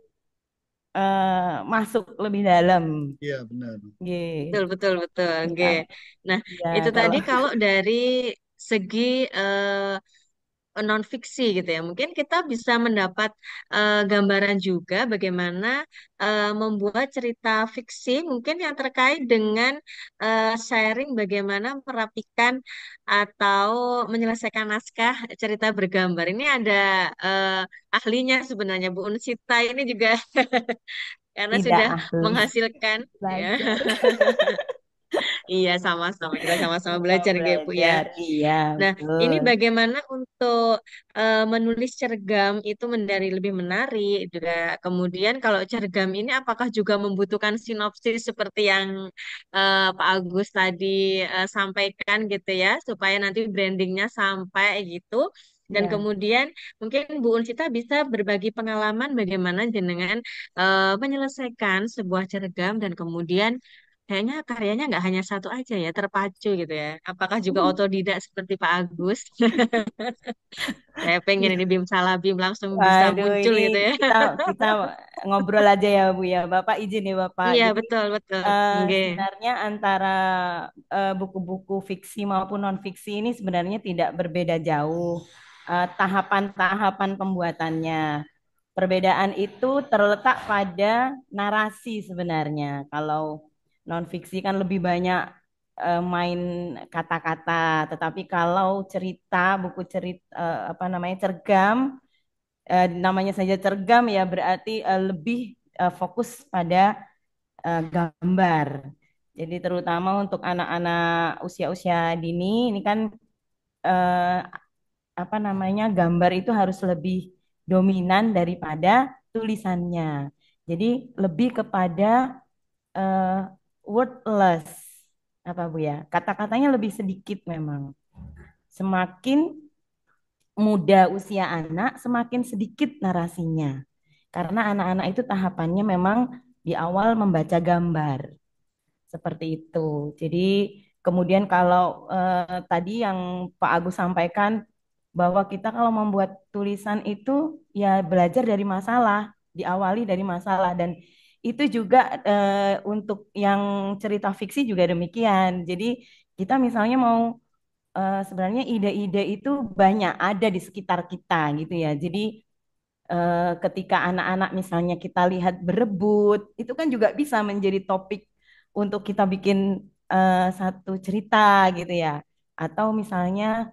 masuk lebih dalam. Iya, benar. Betul, Gitu. betul, betul. Oke. Nah, Ya, itu kalau tadi kalau dari segi non fiksi gitu ya. Mungkin kita bisa mendapat gambaran juga bagaimana membuat cerita fiksi mungkin yang terkait dengan sharing bagaimana merapikan atau menyelesaikan naskah cerita bergambar. Ini ada ahlinya sebenarnya Bu Unsita ini juga karena tidak sudah ahli menghasilkan ya. belajar. Iya, sama-sama. Kita sama-sama Kita belajar gitu, Bu ya. belajar, iya Nah, ini betul. bagaimana untuk menulis cergam itu menjadi lebih menarik juga. Kemudian kalau cergam ini apakah juga membutuhkan sinopsis seperti yang Pak Agus tadi sampaikan gitu ya, supaya nanti brandingnya sampai gitu. Dan Ya. kemudian mungkin Bu Unsita bisa berbagi pengalaman bagaimana jenengan menyelesaikan sebuah cergam dan kemudian kayaknya karyanya nggak hanya satu aja ya, terpacu gitu ya. Apakah juga otodidak seperti Pak Agus? Saya pengen ini Bim Salah Bim langsung bisa Waduh, muncul ini gitu ya. kita kita ngobrol aja ya Bu ya. Bapak izin ya Bapak. Iya, Jadi betul, betul. Nggih. sebenarnya antara buku-buku fiksi maupun non fiksi ini sebenarnya tidak berbeda jauh tahapan-tahapan pembuatannya. Perbedaan itu terletak pada narasi sebenarnya. Kalau non fiksi kan lebih banyak main kata-kata, tetapi kalau cerita, buku cerita apa namanya cergam, namanya saja cergam ya berarti lebih fokus pada gambar. Jadi terutama untuk anak-anak usia-usia dini ini kan eh, apa namanya gambar itu harus lebih dominan daripada tulisannya. Jadi lebih kepada eh, wordless apa Bu ya? Kata-katanya lebih sedikit memang. Semakin muda usia anak, semakin sedikit narasinya. Karena anak-anak itu tahapannya memang di awal membaca gambar. Seperti itu. Jadi kemudian kalau tadi yang Pak Agus sampaikan bahwa kita kalau membuat tulisan itu ya belajar dari masalah, diawali dari masalah dan itu juga untuk yang cerita fiksi juga demikian. Jadi kita misalnya mau sebenarnya ide-ide itu banyak ada di sekitar kita gitu ya. Jadi ketika anak-anak misalnya kita lihat berebut, itu kan juga bisa menjadi topik untuk kita bikin satu cerita gitu ya. Atau misalnya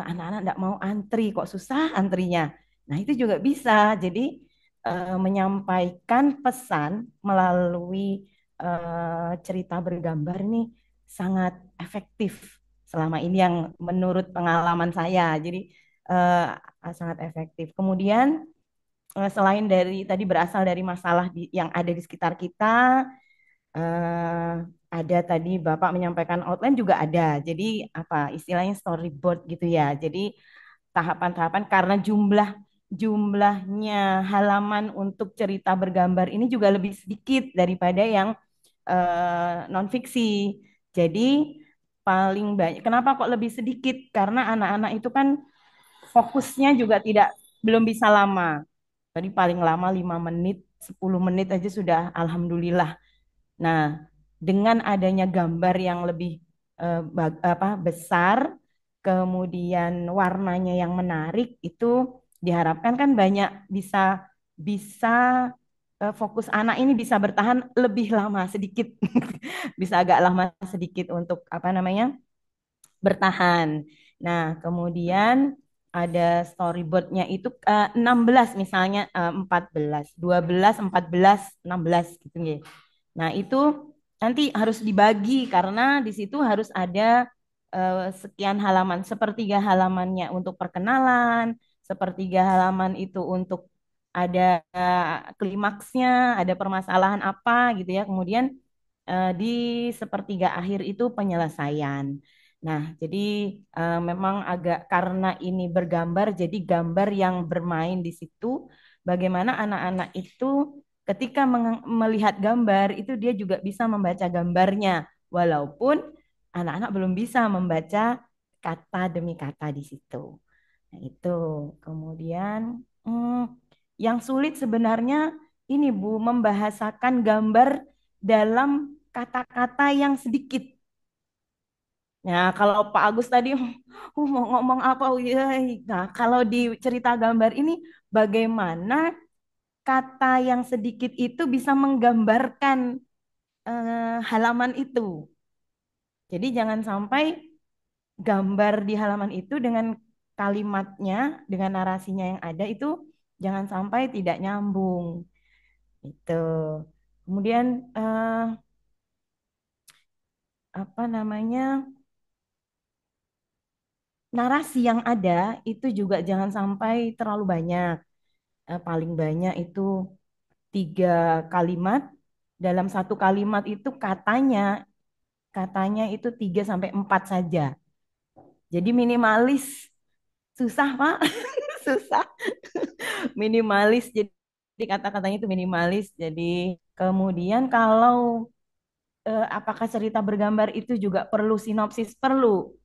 anak-anak tidak mau antri, kok susah antrinya. Nah itu juga bisa. Jadi menyampaikan pesan melalui cerita bergambar ini sangat efektif selama ini yang menurut pengalaman saya. Jadi sangat efektif. Kemudian selain dari tadi berasal dari masalah yang ada di sekitar kita, eh, ada tadi Bapak menyampaikan outline juga ada. Jadi apa istilahnya storyboard gitu ya. Jadi tahapan-tahapan karena jumlahnya halaman untuk cerita bergambar ini juga lebih sedikit daripada yang non fiksi. Jadi paling banyak. Kenapa kok lebih sedikit? Karena anak-anak itu kan fokusnya juga tidak belum bisa lama. Tadi paling lama 5 menit, 10 menit aja sudah alhamdulillah. Nah, dengan adanya gambar yang lebih besar, kemudian warnanya yang menarik, itu diharapkan kan banyak bisa bisa fokus anak ini bisa bertahan lebih lama sedikit, bisa agak lama sedikit untuk apa namanya bertahan. Nah, kemudian ada storyboardnya itu 16 misalnya 14, 12, 14, 16 gitu ya. Nah, itu nanti harus dibagi karena di situ harus ada sekian halaman, sepertiga halamannya untuk perkenalan, sepertiga halaman itu untuk ada klimaksnya, ada permasalahan apa gitu ya. Kemudian di sepertiga akhir itu penyelesaian. Nah, jadi memang agak karena ini bergambar, jadi gambar yang bermain di situ, bagaimana anak-anak itu ketika melihat gambar itu dia juga bisa membaca gambarnya, walaupun anak-anak belum bisa membaca kata demi kata di situ. Nah, itu. Kemudian Hmm, yang sulit sebenarnya ini Bu, membahasakan gambar dalam kata-kata yang sedikit. Nah, kalau Pak Agus tadi mau ngomong apa? Oh, iya. Nah, kalau di cerita gambar ini bagaimana kata yang sedikit itu bisa menggambarkan halaman itu. Jadi jangan sampai gambar di halaman itu dengan kalimatnya, dengan narasinya yang ada itu jangan sampai tidak nyambung. Itu. Kemudian apa namanya? Narasi yang ada itu juga jangan sampai terlalu banyak. Paling banyak itu 3 kalimat. Dalam satu kalimat itu katanya itu 3 sampai 4 saja. Jadi minimalis, susah Pak, susah. Minimalis, jadi kata-katanya itu minimalis. Jadi kemudian kalau apakah cerita bergambar itu juga perlu sinopsis? Perlu.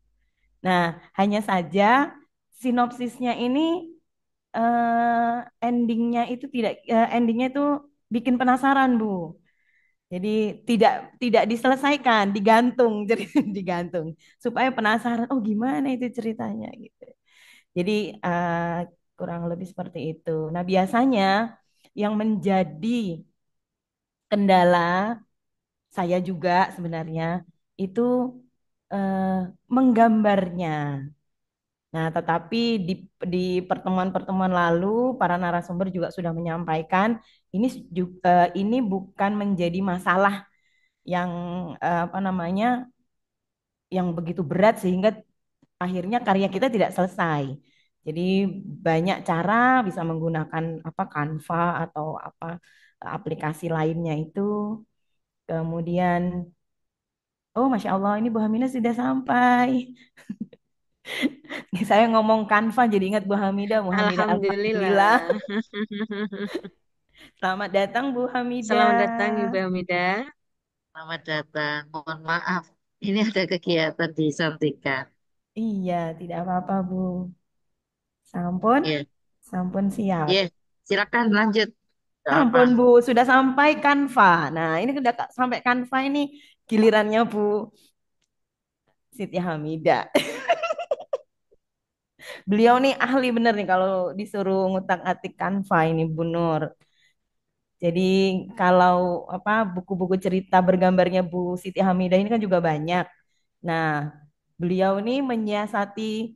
Nah, hanya saja sinopsisnya ini endingnya itu bikin penasaran Bu. Jadi tidak tidak diselesaikan, digantung, jadi digantung supaya penasaran. Oh gimana itu ceritanya gitu. Jadi kurang lebih seperti itu. Nah biasanya yang menjadi kendala saya juga sebenarnya itu eh, menggambarnya. Nah, tetapi di pertemuan-pertemuan lalu para narasumber juga sudah menyampaikan ini bukan menjadi masalah yang apa namanya yang begitu berat sehingga akhirnya karya kita tidak selesai. Jadi banyak cara bisa menggunakan apa Canva atau apa aplikasi lainnya itu. Kemudian, oh Masya Allah ini Bu Hamina sudah sampai. Saya ngomong Canva jadi ingat Bu Hamidah. Bu Hamidah Alhamdulillah. Alhamdulillah. Selamat datang Bu Selamat datang Hamidah. Ibu Hamidah. Selamat datang. Mohon maaf, ini ada kegiatan di Santika. Iya, tidak apa-apa Bu. Sampun, Ya, sampun siap. ya, silakan lanjut. Gak apa. Sampun Bu, sudah sampai Canva. Nah, ini sudah sampai Canva ini gilirannya Bu Siti Hamidah. Beliau nih ahli bener nih kalau disuruh ngutak-atik Canva ini Bu Nur. Jadi kalau apa buku-buku cerita bergambarnya Bu Siti Hamidah ini kan juga banyak. Nah, beliau ini menyiasati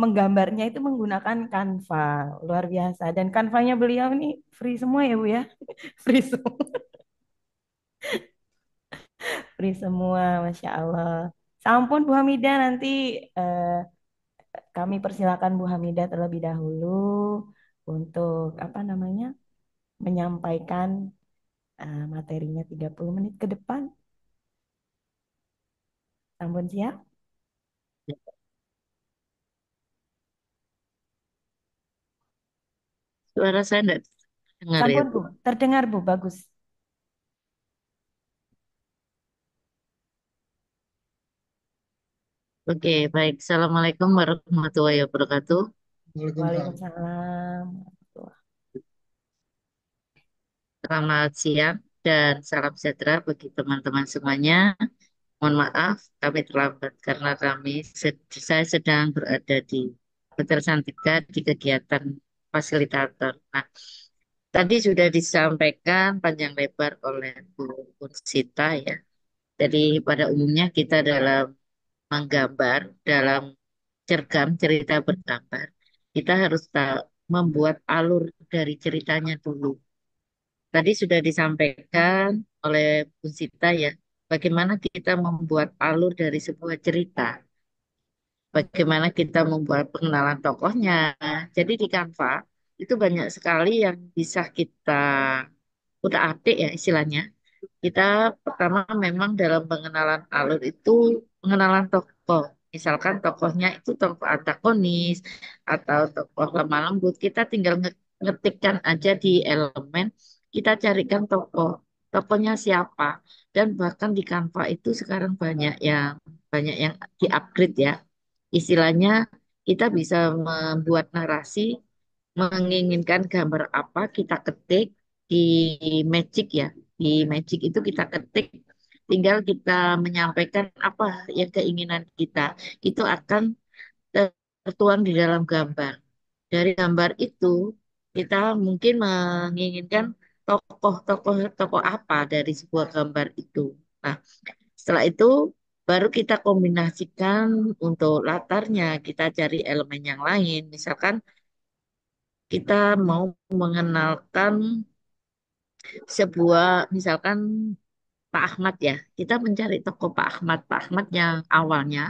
menggambarnya itu menggunakan Canva, luar biasa. Dan Canvanya beliau ini free semua ya Bu ya, free semua, free semua, Masya Allah. Sampun Bu Hamidah nanti eh, kami persilakan Bu Hamidah terlebih dahulu untuk apa namanya menyampaikan materinya 30 menit ke depan. Sampun siap? Suara saya enggak dengar ya, Sampun Bu. Bu, terdengar Bu, bagus. Oke, baik. Assalamualaikum warahmatullahi wabarakatuh. Waalaikumsalam. Waalaikumsalam. Selamat siang dan salam sejahtera bagi teman-teman semuanya. Mohon maaf, kami terlambat karena saya sedang berada di Hotel Santika di kegiatan fasilitator. Nah, tadi sudah disampaikan panjang lebar oleh Bu Sita ya. Jadi pada umumnya kita dalam menggambar, dalam cergam cerita bergambar, kita harus membuat alur dari ceritanya dulu. Tadi sudah disampaikan oleh Bu Sita ya, bagaimana kita membuat alur dari sebuah cerita, bagaimana kita membuat pengenalan tokohnya. Jadi di Canva itu banyak sekali yang bisa kita utak-atik ya istilahnya. Kita pertama memang dalam pengenalan alur itu pengenalan tokoh. Misalkan tokohnya itu tokoh antagonis atau tokoh lemah lembut, kita tinggal ngetikkan aja di elemen, kita carikan tokohnya siapa. Dan bahkan di Canva itu sekarang banyak yang di-upgrade ya. Istilahnya kita bisa membuat narasi menginginkan gambar apa kita ketik di Magic ya. Di Magic itu kita ketik, tinggal kita menyampaikan apa yang keinginan kita. Itu akan tertuang di dalam gambar. Dari gambar itu kita mungkin menginginkan tokoh apa dari sebuah gambar itu. Nah, setelah itu baru kita kombinasikan untuk latarnya, kita cari elemen yang lain. Misalkan kita mau mengenalkan misalkan Pak Ahmad ya. Kita mencari tokoh Pak Ahmad. Pak Ahmad yang awalnya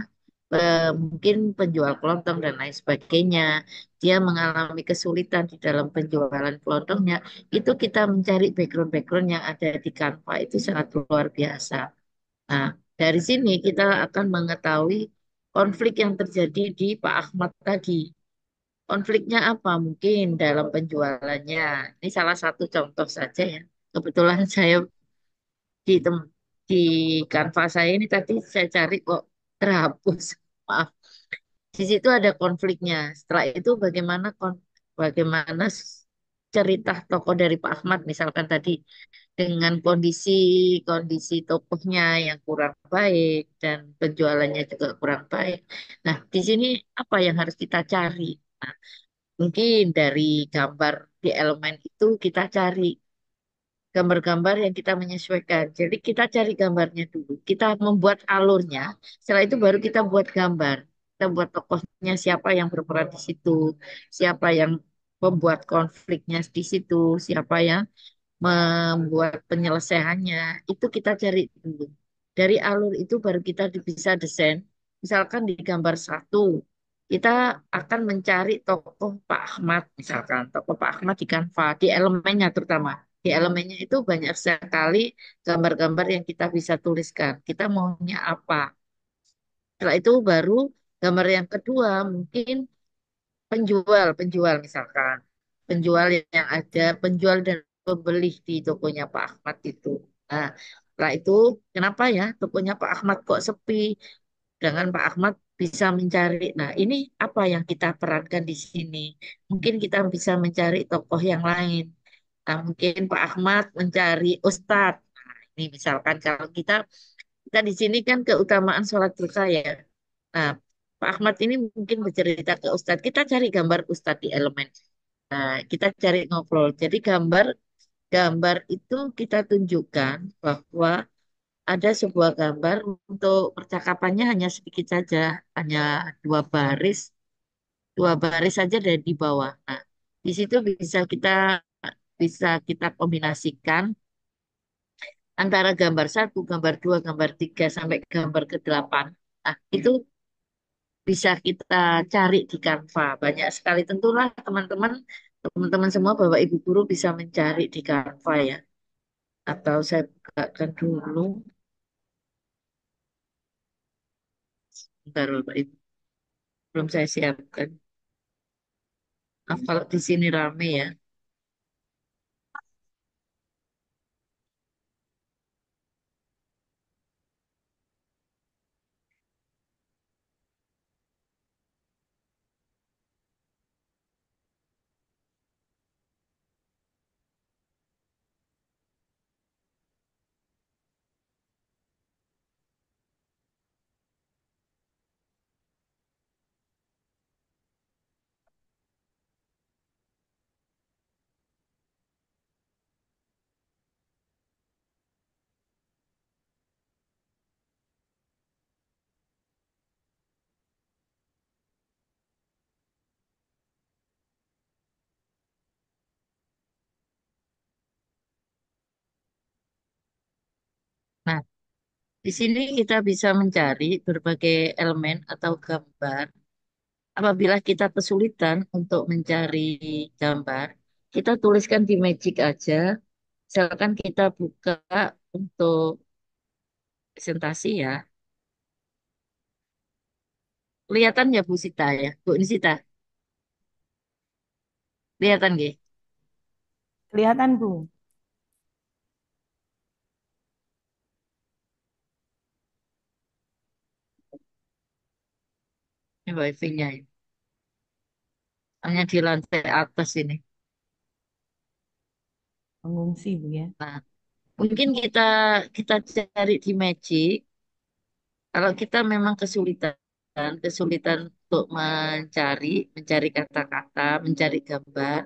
mungkin penjual kelontong dan lain sebagainya. Dia mengalami kesulitan di dalam penjualan kelontongnya. Itu kita mencari background-background yang ada di Canva itu sangat luar biasa. Nah, dari sini kita akan mengetahui konflik yang terjadi di Pak Ahmad tadi. Konfliknya apa? Mungkin dalam penjualannya. Ini salah satu contoh saja ya. Kebetulan saya di tem di Canva saya ini tadi saya cari kok terhapus. Maaf. Di situ ada konfliknya. Setelah itu bagaimana cerita tokoh dari Pak Ahmad misalkan tadi dengan kondisi tokohnya yang kurang baik dan penjualannya juga kurang baik. Nah, di sini apa yang harus kita cari? Nah, mungkin dari gambar di elemen itu kita cari gambar-gambar yang kita menyesuaikan. Jadi kita cari gambarnya dulu. Kita membuat alurnya. Setelah itu baru kita buat gambar. Kita buat tokohnya siapa yang berperan di situ, siapa yang membuat konfliknya di situ, siapa yang membuat penyelesaiannya. Itu kita cari dulu. Dari alur itu baru kita bisa desain. Misalkan di gambar satu, kita akan mencari tokoh Pak Ahmad, misalkan tokoh Pak Ahmad di Canva, di elemennya terutama. Di elemennya itu banyak sekali gambar-gambar yang kita bisa tuliskan. Kita maunya apa? Setelah itu baru gambar yang kedua mungkin penjual misalkan. Penjual dan pembeli di tokonya Pak Ahmad itu. Nah, setelah itu kenapa ya tokonya Pak Ahmad kok sepi? Dengan Pak Ahmad bisa mencari. Nah, ini apa yang kita perankan di sini? Mungkin kita bisa mencari tokoh yang lain. Nah, mungkin Pak Ahmad mencari Ustadz. Nah, ini misalkan kalau kita di sini kan keutamaan sholat duha ya. Nah, Pak Ahmad ini mungkin bercerita ke Ustadz. Kita cari gambar Ustadz di elemen. Nah, kita cari ngobrol. Jadi gambar itu kita tunjukkan bahwa ada sebuah gambar untuk percakapannya hanya sedikit saja, hanya dua baris, dua baris saja dari di bawah. Nah, di situ bisa kita kombinasikan antara gambar satu, gambar dua, gambar tiga sampai gambar ke-8. Nah, itu bisa kita cari di Canva. Banyak sekali tentulah teman-teman semua Bapak Ibu guru bisa mencari di Canva ya. Atau saya bukakan dulu. Bentar Bapak Ibu. Belum saya siapkan. Maaf kalau di sini rame ya. Nah, di sini kita bisa mencari berbagai elemen atau gambar. Apabila kita kesulitan untuk mencari gambar, kita tuliskan di Magic aja. Misalkan kita buka untuk presentasi ya. Kelihatan ya Bu Sita ya? Bu Nisita, kelihatan nggih? Kelihatan, Bu. Ini wifi-nya. Ya. hanya di lantai atas ini. Pengungsi, Bu ya. Nah, mungkin kita kita cari di Magic. Kalau kita memang kesulitan untuk mencari kata-kata, mencari gambar,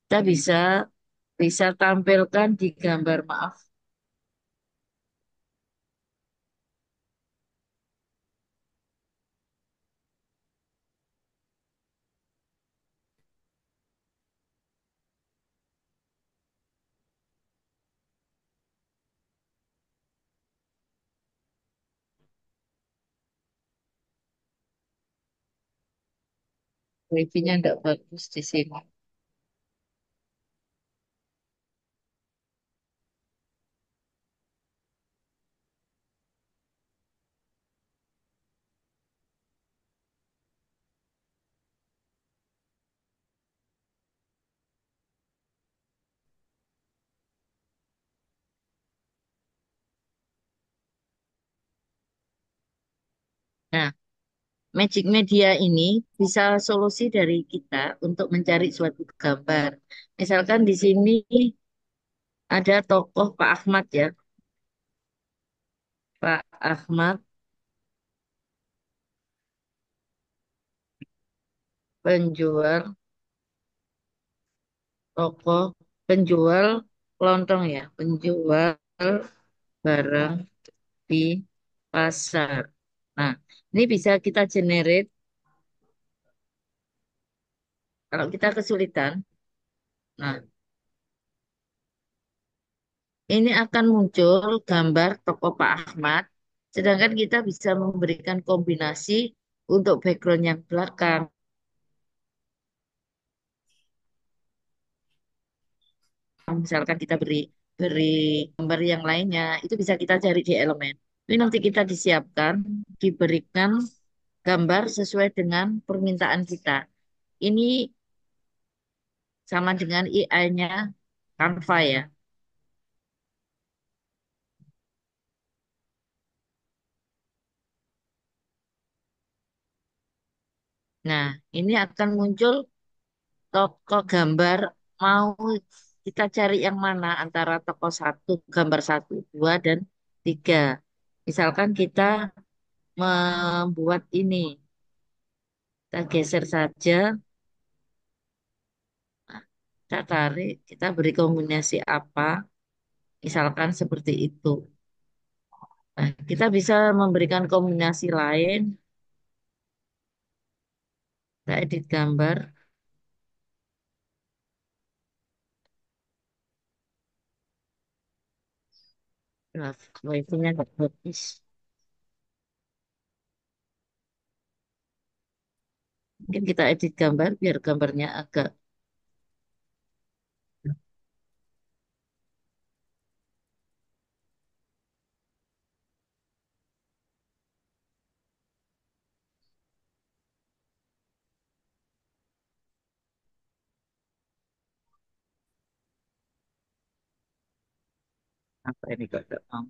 kita bisa bisa tampilkan di gambar, maaf, wifi-nya tidak bagus di sini. Nah, Magic Media ini bisa solusi dari kita untuk mencari suatu gambar. Misalkan di sini ada tokoh Pak Ahmad ya, Pak Ahmad, penjual tokoh penjual kelontong ya, penjual barang di pasar. Nah, ini bisa kita generate kalau kita kesulitan. Nah, ini akan muncul gambar tokoh Pak Ahmad, sedangkan kita bisa memberikan kombinasi untuk background yang belakang. Misalkan kita beri beri gambar yang lainnya, itu bisa kita cari di elemen. Ini nanti kita disiapkan, diberikan gambar sesuai dengan permintaan kita. Ini sama dengan AI-nya Canva ya. Nah, ini akan muncul tokoh gambar, mau kita cari yang mana antara tokoh satu, gambar satu, dua, dan tiga. Misalkan kita membuat ini, kita geser saja, kita tarik, kita beri kombinasi apa, misalkan seperti itu. Nah, kita bisa memberikan kombinasi lain, kita edit gambar, nah, wifi-nya nggak bagus. Mungkin kita edit gambar biar gambarnya agak apa ini kok nggak mau.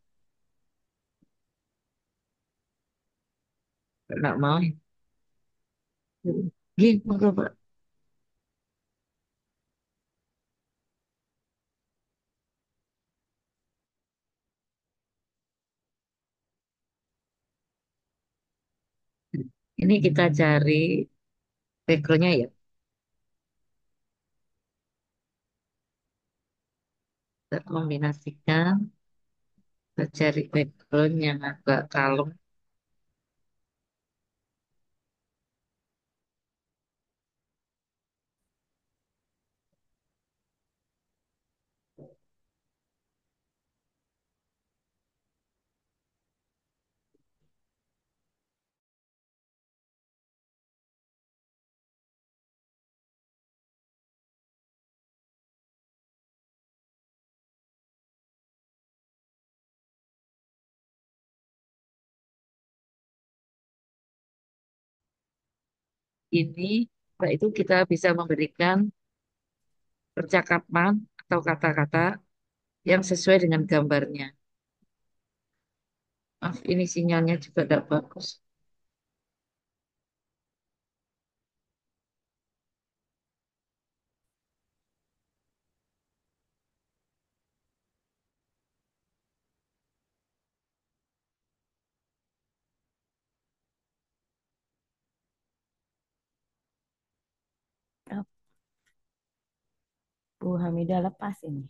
Nggak mau. Gini, monggo, Pak. Ini kita cari backgroundnya ya. Kita kombinasikan, kita cari background yang agak kalem. Ini, setelah itu kita bisa memberikan percakapan atau kata-kata yang sesuai dengan gambarnya. Maaf, ini sinyalnya juga tidak bagus. Bu Hamidah lepas ini.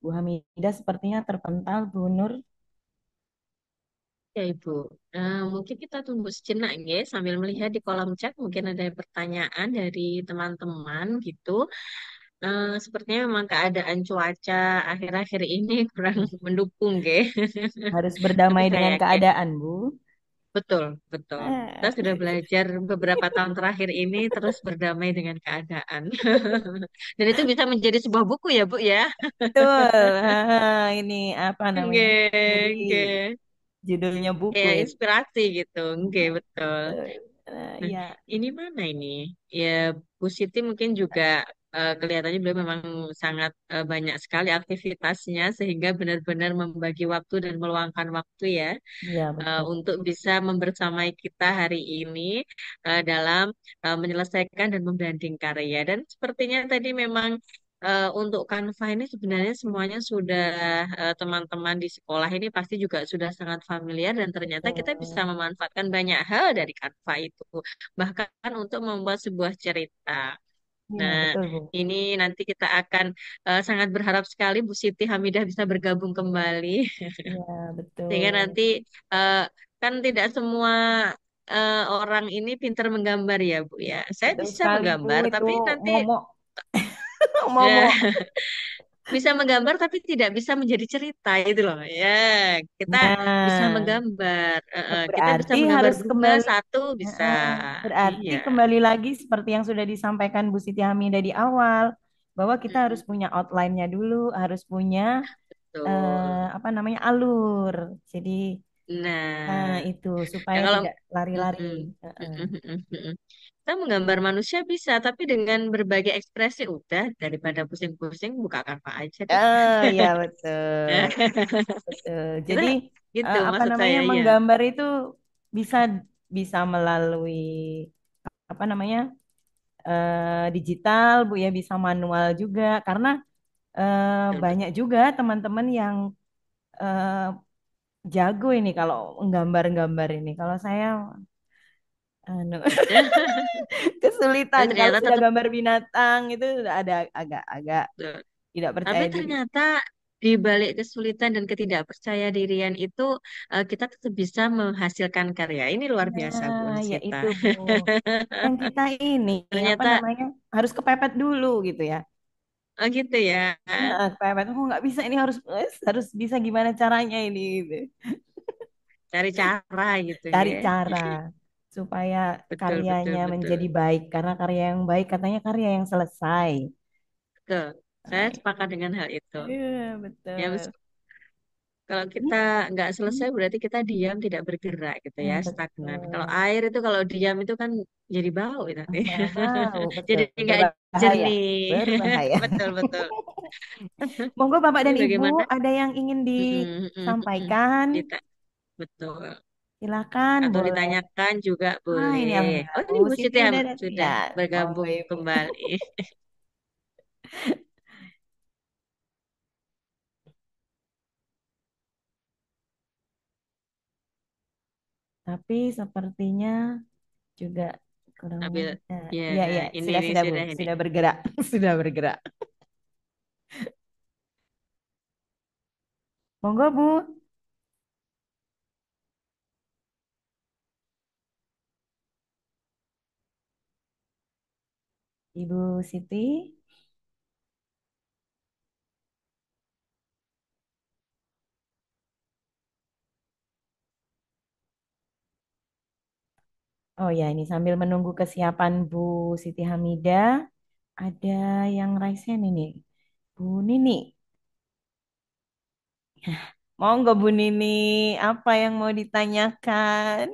Bu Hamidah sepertinya terpental, Bu Nur. Ya, Ibu. Mungkin kita tunggu sejenak ya, sambil melihat di kolom chat mungkin ada pertanyaan dari teman-teman gitu. Sepertinya memang keadaan cuaca akhir-akhir ini kurang mendukung, ya. Harus Tapi berdamai dengan saya yakin, keadaan, Bu. betul, betul. Kita Eh, sudah belajar beberapa tahun terakhir ini terus berdamai dengan keadaan. Dan itu bisa menjadi sebuah buku ya, Bu ya. betul. Ini apa Oke, namanya? Jadi oke. judulnya buku Kayak itu. inspirasi gitu. Oke, betul. Nah, Ya, ini mana ini? Ya, Bu Siti mungkin juga kelihatannya beliau memang sangat banyak sekali aktivitasnya sehingga benar-benar membagi waktu dan meluangkan waktu ya ya betul. untuk bisa membersamai kita hari ini dalam menyelesaikan dan membranding karya. Dan sepertinya tadi memang untuk Canva ini sebenarnya semuanya sudah teman-teman di sekolah ini pasti juga sudah sangat familiar dan ternyata kita bisa Betul. memanfaatkan banyak hal dari Canva itu, bahkan untuk membuat sebuah cerita. Iya, Nah, betul, Bu. ini nanti kita akan sangat berharap sekali Bu Siti Hamidah bisa bergabung kembali Iya, sehingga betul. nanti eh, kan tidak semua orang ini pintar menggambar ya Bu ya. Saya Betul bisa sekali, Bu. menggambar Itu tapi nanti momok, momok. bisa menggambar tapi tidak bisa menjadi cerita itu loh. Ya, kita bisa Nah, menggambar. Kita bisa berarti menggambar harus bunga kembali. satu bisa. Heeh. Berarti Iya, kembali lagi seperti yang sudah disampaikan Bu Siti Hamidah di awal, bahwa kita harus mm, punya outline-nya dulu, harus punya betul. apa namanya alur. Jadi, Nah, itu ya supaya kalau tidak lari-lari. mm-mm, Heeh. mm-mm, mm-mm, mm-mm. Kita menggambar manusia bisa, tapi dengan berbagai ekspresi udah daripada pusing-pusing buka Canva aja deh. Ya betul, betul. Kita Jadi gitu apa maksud namanya saya ya. menggambar itu bisa bisa melalui apa namanya digital Bu ya, bisa manual juga karena Betul, betul. banyak juga teman-teman yang eh, jago ini kalau nggambar-nggambar ini. Kalau saya anu, Tapi kesulitan kalau ternyata sudah tetap gambar binatang itu udah ada agak-agak tidak tapi percaya diri. ternyata di balik kesulitan dan ketidakpercaya dirian itu kita tetap bisa menghasilkan karya. Ini luar biasa Bu Nah, ya Sita. itu Bu. Yang kita ini apa Ternyata namanya harus kepepet dulu gitu ya. oh gitu ya. Nah, kepepet. Oh nggak bisa ini harus bisa gimana caranya ini gitu. Cari cara gitu Cari ya. cara supaya Betul, betul, karyanya menjadi betul. baik karena karya yang baik katanya karya yang selesai. Betul. Saya Nah, sepakat dengan hal itu. iya Ya, betul. kalau kita nggak selesai berarti kita diam tidak bergerak gitu ya, stagnan. Kalau Betul. air itu kalau diam itu kan jadi bau itu nanti. Bau, Jadi betul. nggak Berbahaya. jernih. Berbahaya. Betul, betul. Monggo Bapak Tapi dan Ibu, bagaimana? ada yang ingin Mm-mm, mm-mm, mm-mm. disampaikan? Dita- betul. Silakan, Atau boleh. ditanyakan juga Ini boleh. alhamdulillah. Oh, Bu ini Bu Siti Siti udah ada. sudah Ya, monggo bergabung Ibu. kembali. Tapi sepertinya juga kurang. Ambil ya Ya, ya, ini sudah nih sudah Bu, sudah ini. sudah bergerak, sudah bergerak. Monggo Bu, Ibu Siti. Oh ya, ini sambil menunggu kesiapan Bu Siti Hamidah, ada yang raise hand ini. Bu Nini. Monggo Bu Nini, apa yang mau ditanyakan?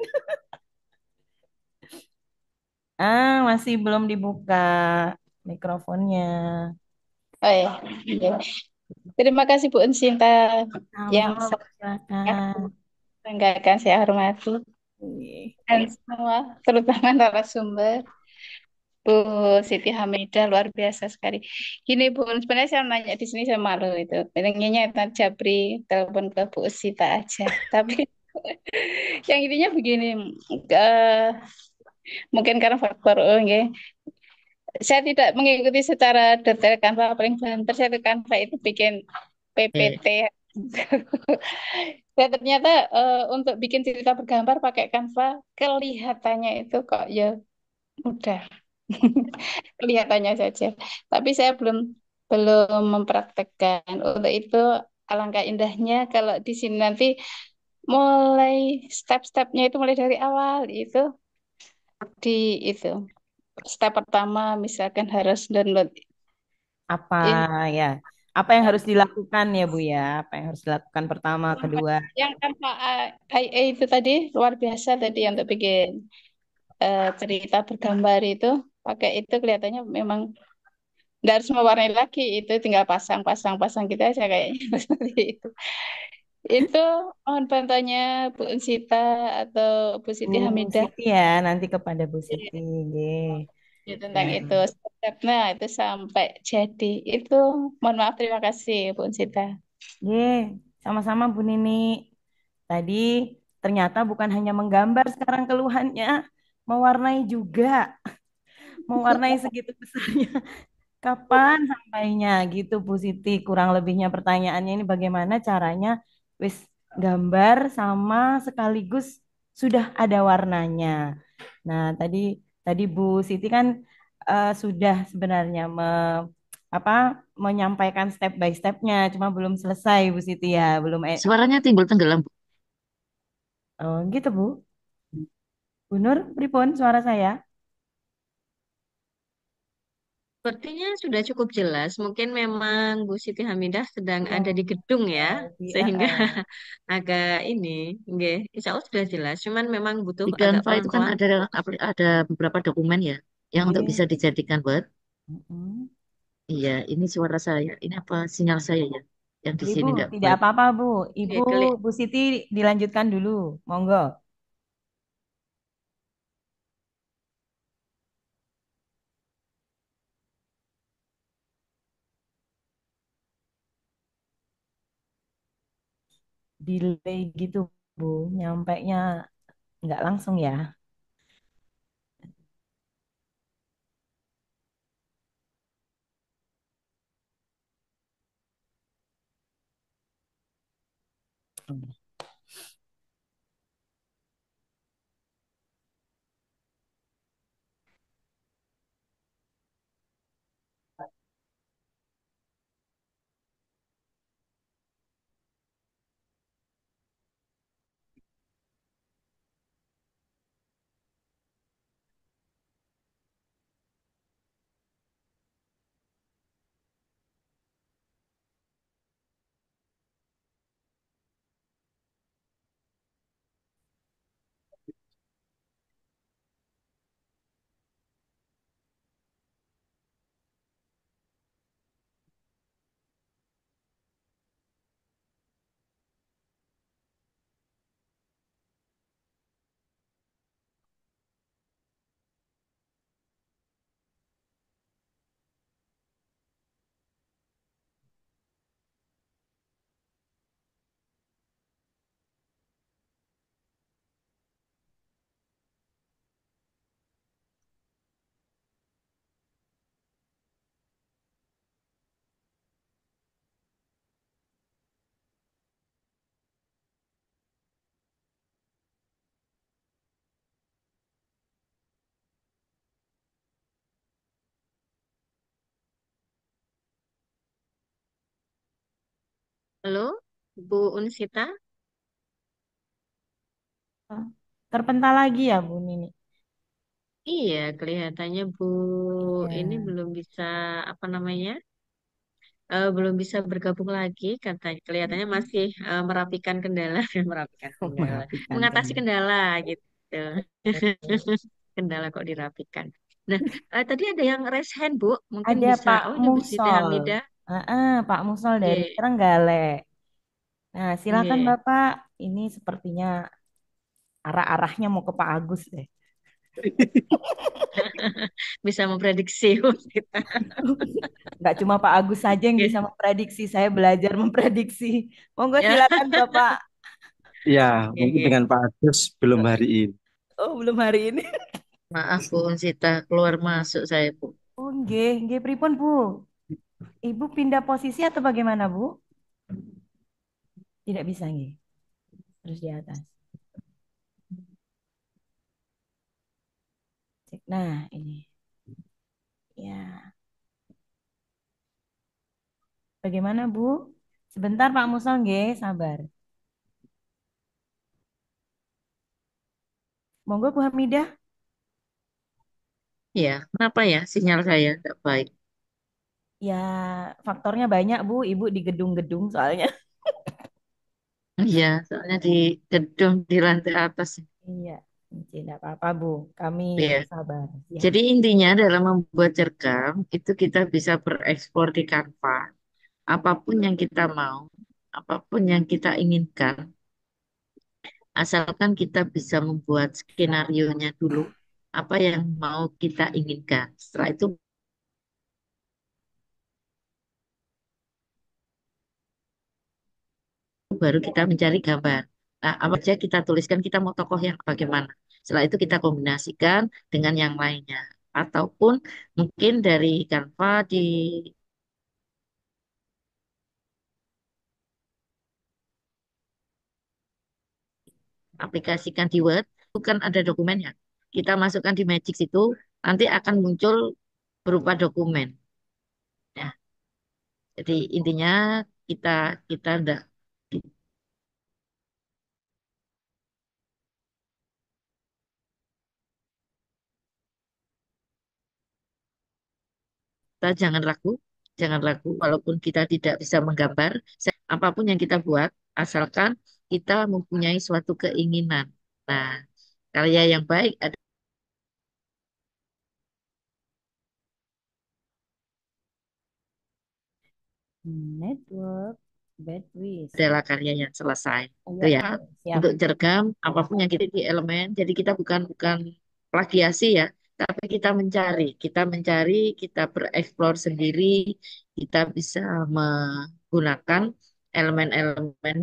Masih belum dibuka mikrofonnya. Oh ya, iya. Terima kasih Bu Ensinta yang Halo, sangat silakan. banggakan saya hormati Ih, dan semua terutama narasumber Bu Siti Hamidah luar biasa sekali. Gini Bu, sebenarnya saya nanya di sini saya malu itu. Pengennya tadi Japri telepon ke Bu Sita aja. Tapi Yang intinya begini, eh, mungkin karena faktor nggih. Saya tidak mengikuti secara detail Canva, paling banter saya ke Canva itu bikin Eh, PPT. Dan ternyata untuk bikin cerita bergambar pakai Canva kelihatannya itu kok ya mudah. Kelihatannya saja. Tapi saya belum belum mempraktekkan. Untuk itu alangkah indahnya kalau di sini nanti mulai step-stepnya itu mulai dari awal itu di itu. Step pertama misalkan harus download Apa in ya? Apa yang harus dilakukan ya Bu ya? Apa yang harus dilakukan pertama, kedua? yang tanpa IA itu tadi luar biasa tadi yang untuk bikin cerita bergambar itu pakai itu kelihatannya memang nggak harus mewarnai lagi itu tinggal pasang gitu aja kayaknya seperti itu. Itu mohon bantuannya Bu Unsita atau Bu Bu Siti Hamidah Siti ya, nanti kepada Bu Siti. Nggih. ya, tentang Nah, itu. Stepnya itu sampai jadi. Itu mohon maaf terima kasih Bu Unsita. nggih, sama-sama Bu Nini. Tadi ternyata bukan hanya menggambar sekarang keluhannya, mewarnai juga, mewarnai segitu besarnya. Kapan sampainya gitu Bu Siti? Kurang lebihnya pertanyaannya ini bagaimana caranya wis gambar sama sekaligus sudah ada warnanya. Nah, tadi tadi Bu Siti kan sudah sebenarnya apa menyampaikan step by stepnya, cuma belum selesai Bu Siti ya, belum suaranya timbul tenggelam, Bu. oh gitu Bu. Bu Nur, pripun suara saya? Sepertinya sudah cukup jelas. Mungkin memang Bu Siti Hamidah sedang ada di Belum. gedung ya, Di, sehingga agak ini, nggih, insya Allah sudah jelas. Cuman memang butuh Di agak Canva itu kan pelan-pelan. ada beberapa dokumen ya yang untuk Nggih. bisa dijadikan Word. Mm-mm. Iya, ini suara saya. Ini apa sinyal saya ya? Yang di Ibu, sini tidak tidak baik. apa-apa, Bu. Ibu, Oke, Bu Siti dilanjutkan dulu. Monggo. Delay gitu, Bu. Nyampainya nggak langsung ya. halo, Bu Unsita. Terpental lagi ya, Bu Nini. Iya, kelihatannya Bu ini Ya. belum bisa apa namanya? Belum bisa bergabung lagi. Kelihatannya masih merapikan kendala, merapikan kendala, Merapikan mengatasi kendali. kendala gitu. Kendala kok dirapikan. Nah, tadi ada yang raise hand, Bu. Mungkin Ada bisa. Pak Oh, ini Bu Siti Musol. Hamidah. Pak Musol dari Iya, Trenggalek. Nah, silakan iya. Bapak. Ini sepertinya arah-arahnya mau ke Pak Agus deh. Bisa memprediksi Bu kita. Nggak cuma Pak Agus saja yang Iya. bisa memprediksi, saya belajar memprediksi. Monggo Ya, silakan Bapak. Ya, Nggih, mungkin nggih. dengan Pak Agus belum hari ini. Oh, belum hari ini. Maaf Bu Unsita, keluar masuk saya Bu. Oh, nggih, nggih pripun, Bu? Ibu pindah posisi atau bagaimana, Bu? Tidak bisa, nggih. Terus di atas. Cek. Nah, ini. Ya. Bagaimana, Bu? Sebentar, Pak Musol, nggih, sabar. Monggo, Bu Hamidah. Ya, kenapa ya sinyal saya tidak baik? Ya, faktornya banyak, Bu. Ibu di gedung-gedung soalnya. Iya, soalnya di gedung di lantai atas. Iya, tidak apa-apa, Bu. Kami Ya, bersabar. Ya. jadi intinya dalam membuat cergam itu kita bisa bereksplor di Canva. Apapun yang kita mau, apapun yang kita inginkan, asalkan kita bisa membuat skenario-nya dulu, apa yang mau kita inginkan. Setelah itu baru kita mencari gambar. Nah, apa aja kita tuliskan kita mau tokoh yang bagaimana. Setelah itu kita kombinasikan dengan yang lainnya. Ataupun mungkin dari Canva diaplikasikan di Word, itu kan ada dokumennya. Kita masukkan di Magic situ, nanti akan muncul berupa dokumen. Ya, jadi intinya kita kita enggak kita jangan ragu walaupun kita tidak bisa menggambar, apapun yang kita buat, asalkan kita mempunyai suatu keinginan. Nah, karya yang baik Network bandwidth. adalah karya yang selesai. Oh, Itu ya, ya. oke, siap. Untuk cergam, apapun yang kita di elemen, jadi kita bukan plagiasi ya, tapi kita mencari, kita bereksplor sendiri, kita bisa menggunakan elemen-elemen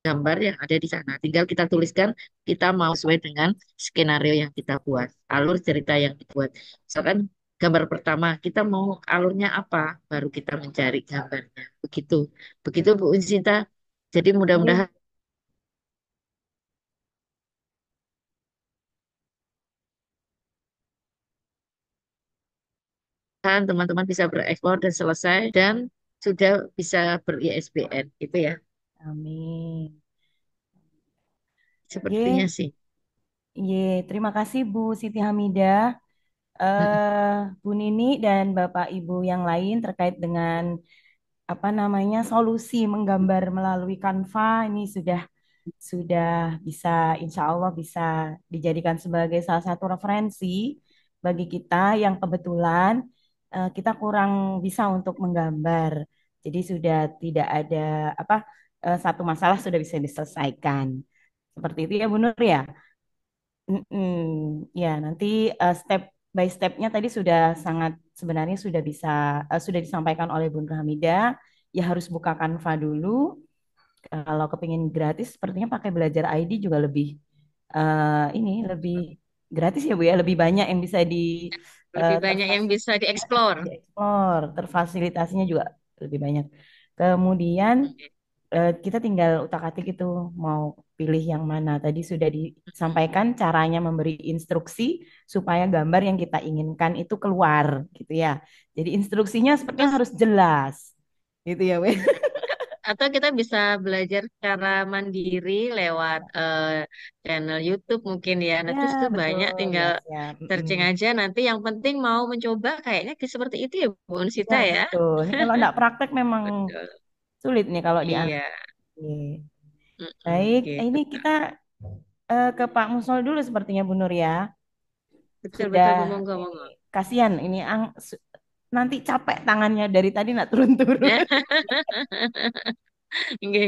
gambar yang ada di sana. Tinggal kita tuliskan, kita mau sesuai dengan skenario yang kita buat, alur cerita yang dibuat. Misalkan gambar pertama, kita mau alurnya apa, baru kita mencari gambarnya. Begitu, begitu Bu Sinta. Jadi Nggih. mudah-mudahan teman-teman bisa berekspor dan selesai dan sudah bisa ber-ISBN, gitu ya. Amin. Sepertinya Nggih, sih. terima kasih Bu Siti Hamidah, Mm-mm. Bu Nini dan Bapak Ibu yang lain terkait dengan apa namanya solusi menggambar melalui Canva ini sudah bisa insya Allah bisa dijadikan sebagai salah satu referensi bagi kita yang kebetulan kita kurang bisa untuk menggambar. Jadi sudah tidak ada apa satu masalah sudah bisa diselesaikan. Seperti itu ya Bu Nur ya. Mm-mm. Ya, nanti step by stepnya tadi sudah sangat sebenarnya sudah bisa sudah disampaikan oleh Bun Hamida. Ya harus buka Canva dulu. Kalau kepingin gratis, sepertinya pakai belajar ID juga lebih ini lebih gratis ya Bu ya, lebih banyak yang bisa Lebih banyak yang terfasilitasi, bisa dieksplor. dieksplor, terfasilitasinya juga lebih banyak. Kemudian Oke. kita tinggal utak-atik itu mau pilih yang mana. Tadi sudah disampaikan caranya memberi instruksi supaya gambar yang kita inginkan itu keluar gitu ya. Jadi instruksinya sepertinya Terus harus jelas gitu ya, Wei. atau kita bisa belajar secara mandiri lewat channel YouTube mungkin ya. Nah, Ya, terus itu banyak betul. Ya, tinggal siap. searching Mm-mm. aja. Nanti yang penting mau mencoba kayaknya seperti itu ya Bu Ya, Unsita ya. betul. Ini kalau enggak praktek memang Betul. sulit nih kalau di Iya. Baik, Gitu. ini kita ke Pak Musol dulu sepertinya Bu Nur ya. Betul Sudah betul Bu, monggo ini monggo. kasihan ini nanti capek tangannya dari tadi nak turun-turun. Nggih,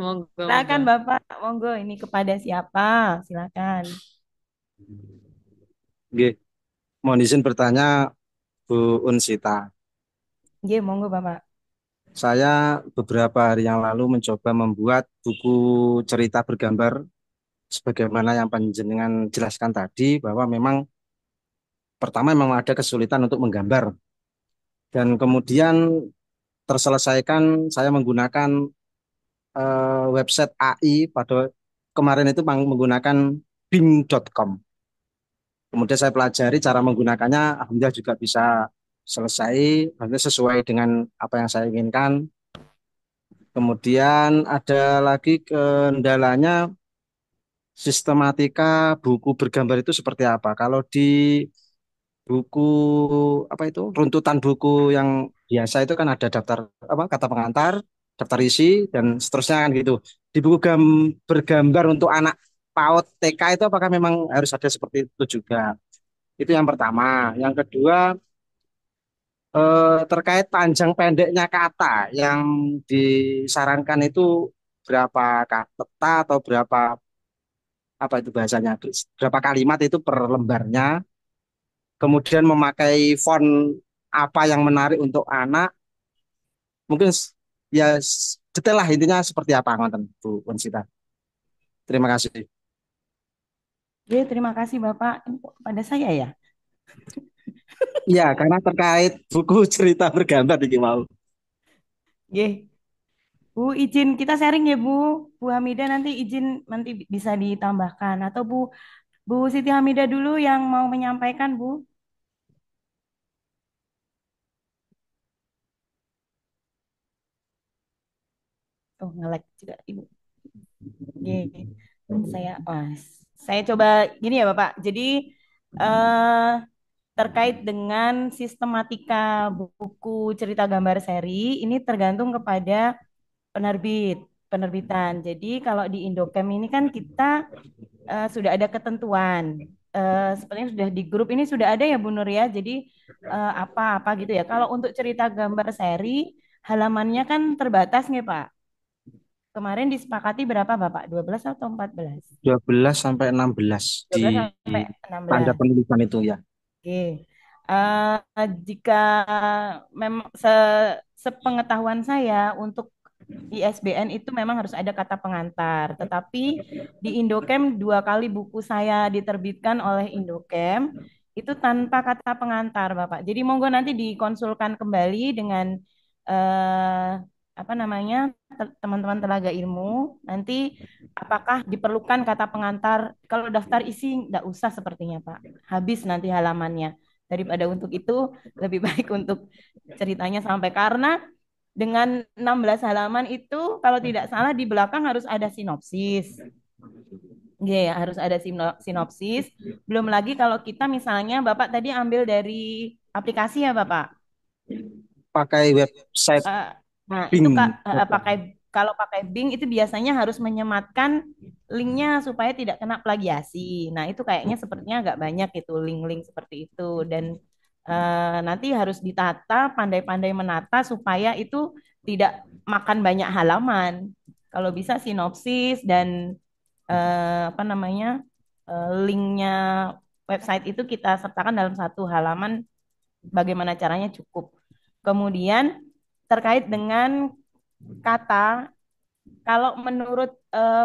monggo monggo. Silakan Bapak, monggo ini kepada siapa? Silakan. Oke, mohon izin bertanya, Bu Unsita. Nggih, monggo Bapak. Saya beberapa hari yang lalu mencoba membuat buku cerita bergambar sebagaimana yang panjenengan jelaskan tadi bahwa memang pertama memang ada kesulitan untuk menggambar dan kemudian terselesaikan saya menggunakan website AI pada kemarin itu menggunakan bing.com. Kemudian saya pelajari cara menggunakannya, alhamdulillah juga bisa selesai, alhamdulillah sesuai dengan apa yang saya inginkan. Kemudian ada lagi kendalanya sistematika buku bergambar itu seperti apa. Kalau di buku apa itu runtutan buku yang biasa itu kan ada daftar apa kata pengantar, daftar isi dan seterusnya kan gitu. Di buku bergambar untuk anak PAUD TK itu apakah memang harus ada seperti itu juga? Itu yang pertama. Yang kedua terkait panjang pendeknya kata yang disarankan itu berapa kata atau berapa apa itu bahasanya berapa kalimat itu per lembarnya, kemudian memakai font apa yang menarik untuk anak, mungkin ya detail lah intinya seperti apa ngonten Bu Unsita. Terima kasih. Nggih, terima kasih Bapak. Ini kok pada saya ya. Iya, karena terkait buku cerita bergambar iki mau. Nggih. Bu, izin kita sharing ya Bu. Bu Hamidah nanti izin nanti bisa ditambahkan atau Bu Siti Hamidah dulu yang mau menyampaikan Bu. Oh, nge-lag juga Ibu. Oke. Saya coba gini ya Bapak. Jadi eh terkait dengan sistematika buku cerita gambar seri ini tergantung kepada penerbit, penerbitan. Jadi kalau di Indocam ini kan kita sudah ada ketentuan. Sepertinya sudah di grup ini sudah ada ya Bu Nur ya. Jadi apa-apa gitu ya. Kalau untuk cerita gambar seri halamannya kan terbatas nih Pak. Kemarin disepakati berapa Bapak? 12 atau 14? 12 sampai 16 12 di sampai tanda 16. penulisan itu ya. Oke. Jika memang sepengetahuan saya untuk ISBN itu memang harus ada kata pengantar. Tetapi di Indocam 2 kali buku saya diterbitkan oleh Indocam itu tanpa kata pengantar, Bapak. Jadi monggo nanti dikonsulkan kembali dengan eh, apa namanya teman-teman tenaga ilmu. Nanti apakah diperlukan kata pengantar? Kalau daftar isi nggak usah sepertinya, Pak. Habis nanti halamannya. Daripada untuk itu, lebih baik untuk ceritanya sampai karena dengan 16 halaman itu kalau tidak salah di belakang harus ada sinopsis. Iya, ya, harus ada sinopsis. Belum lagi kalau kita misalnya Bapak tadi ambil dari aplikasi ya Bapak. Pakai website Eh, nah, itu Bing. kalau pakai Bing itu biasanya harus menyematkan linknya supaya tidak kena plagiasi. Nah, itu kayaknya sepertinya agak banyak itu link-link seperti itu dan nanti harus ditata, pandai-pandai menata supaya itu tidak makan banyak halaman. Kalau bisa sinopsis dan apa namanya linknya website itu kita sertakan dalam satu halaman. Bagaimana caranya cukup. Kemudian terkait dengan kata, kalau menurut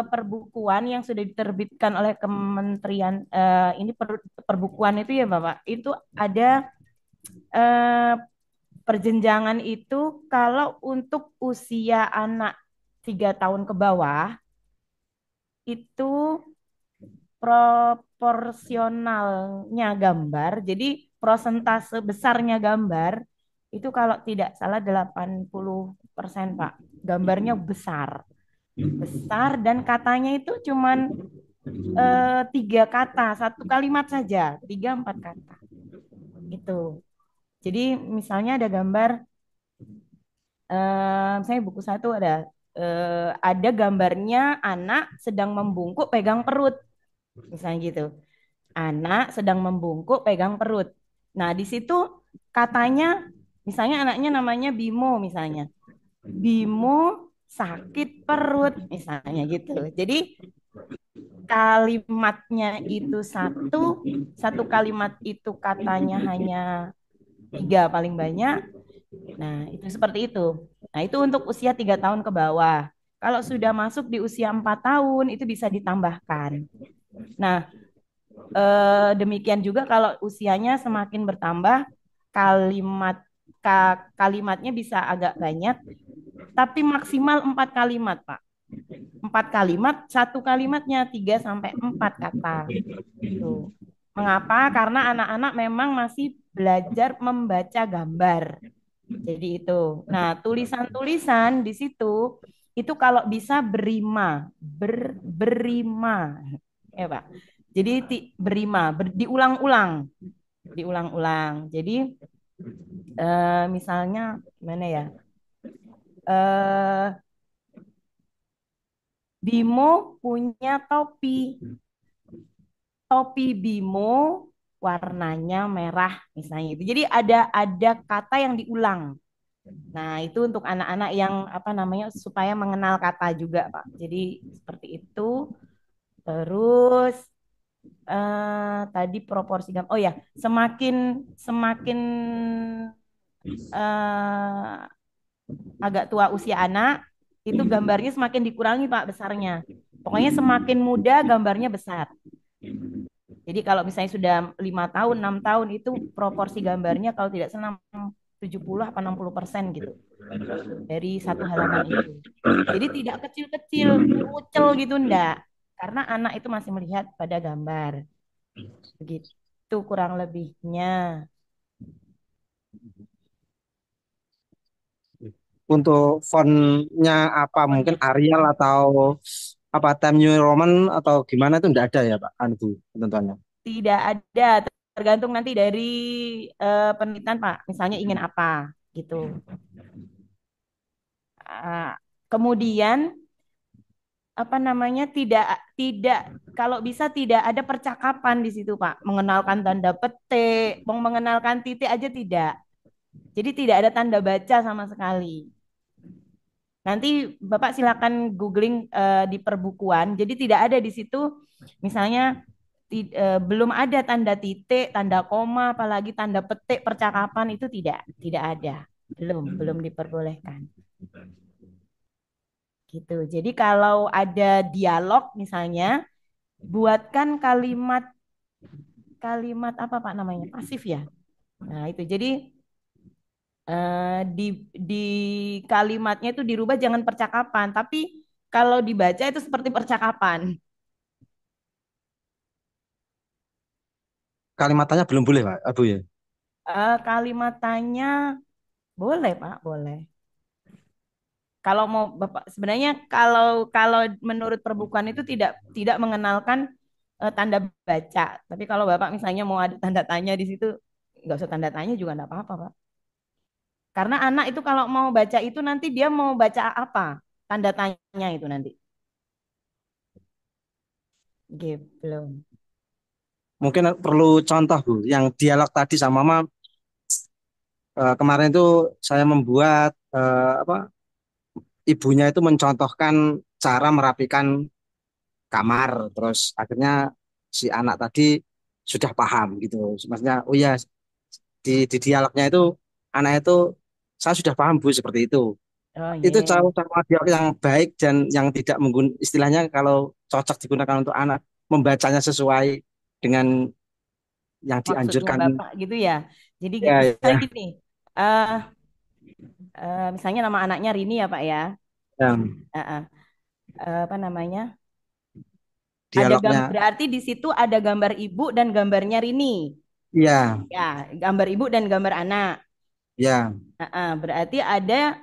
perbukuan yang sudah diterbitkan oleh Kementerian ini perbukuan itu ya Bapak, itu ada eh, perjenjangan itu kalau untuk usia anak 3 tahun ke bawah itu proporsionalnya gambar, jadi prosentase besarnya gambar itu kalau tidak salah 80% Pak. Gambarnya besar. Besar dan katanya itu cuman 3 kata, 1 kalimat saja, 3-4 kata. Gitu. Jadi misalnya ada gambar, saya buku satu ada gambarnya anak sedang membungkuk pegang perut, misalnya gitu. Anak sedang membungkuk pegang perut. Nah, di situ katanya, misalnya anaknya namanya Bimo misalnya. Bimo sakit perut misalnya gitu. Jadi kalimatnya itu satu kalimat itu katanya hanya 3 paling banyak. Nah, itu seperti itu. Nah, itu untuk usia 3 tahun ke bawah. Kalau sudah masuk di usia 4 tahun, itu bisa ditambahkan. Nah, demikian juga kalau usianya semakin bertambah, kalimat kalimatnya bisa agak banyak, tapi maksimal 4 kalimat, Pak. 4 kalimat, satu kalimatnya 3 sampai 4 kata. Tuh. Mengapa? Karena anak-anak memang masih belajar membaca gambar. Jadi itu. Nah, tulisan-tulisan di situ itu kalau bisa berima, berima, ya Pak. Jadi berima, diulang-ulang, diulang-ulang. Jadi misalnya gimana ya? Eh, Bimo punya topi, topi Bimo warnanya merah misalnya itu. Jadi ada kata yang diulang. Nah, itu untuk anak-anak yang apa namanya supaya mengenal kata juga, Pak. Jadi seperti itu. Terus tadi proporsi oh ya, semakin semakin eh, agak tua usia anak, itu gambarnya semakin dikurangi, Pak, besarnya. Pokoknya semakin muda gambarnya besar. Jadi kalau misalnya sudah 5 tahun, 6 tahun itu proporsi gambarnya kalau tidak salah 70 atau 60% gitu dari satu halaman itu. Jadi tidak kecil-kecil, kucel gitu enggak. Karena anak itu masih melihat pada gambar. Begitu kurang lebihnya. Untuk fontnya apa? Mungkin Fontnya Arial atau apa Time New Roman atau gimana itu enggak ada ya Pak? Bu ketentuannya. tidak ada, tergantung nanti dari penelitian Pak. Misalnya ingin apa gitu. Kemudian apa namanya tidak kalau bisa tidak ada percakapan di situ Pak, mengenalkan tanda petik, mengenalkan titik aja tidak. Jadi tidak ada tanda baca sama sekali. Nanti Bapak silakan googling di perbukuan. Jadi tidak ada di situ misalnya belum ada tanda titik, tanda koma, apalagi tanda petik percakapan itu tidak ada. Belum diperbolehkan. Gitu. Jadi kalau ada dialog misalnya, buatkan kalimat kalimat apa Pak namanya? Pasif ya. Nah, itu. Jadi di kalimatnya itu dirubah jangan percakapan, tapi kalau dibaca itu seperti percakapan. Kalimatannya belum boleh Pak, Abu ya. Kalimat tanya boleh Pak, boleh. Kalau mau Bapak sebenarnya kalau kalau menurut perbukuan itu tidak mengenalkan tanda baca. Tapi kalau Bapak misalnya mau ada tanda tanya di situ, nggak usah tanda tanya juga nggak apa-apa, Pak. Karena anak itu kalau mau baca itu nanti dia mau baca apa? Tanda tanya itu nanti. Gitu. Belum. Mungkin perlu contoh Bu, yang dialog tadi sama Mama kemarin itu saya membuat apa ibunya itu mencontohkan cara merapikan kamar, terus akhirnya si anak tadi sudah paham gitu. Maksudnya, oh ya di dialognya itu anak itu saya sudah paham Bu seperti itu. Oh Itu iya. cara dialog yang baik dan yang tidak menggunakan istilahnya kalau cocok digunakan untuk anak membacanya sesuai dengan yang Maksudnya dianjurkan. Bapak gitu ya. Jadi Ya, misalnya ya, gini, eh misalnya nama anaknya Rini ya Pak ya. yang Eh, eh, apa namanya? Ada dialognya. berarti di situ ada gambar ibu dan gambarnya Rini. Iya, Ya, gambar ibu dan gambar anak. ya, Berarti ada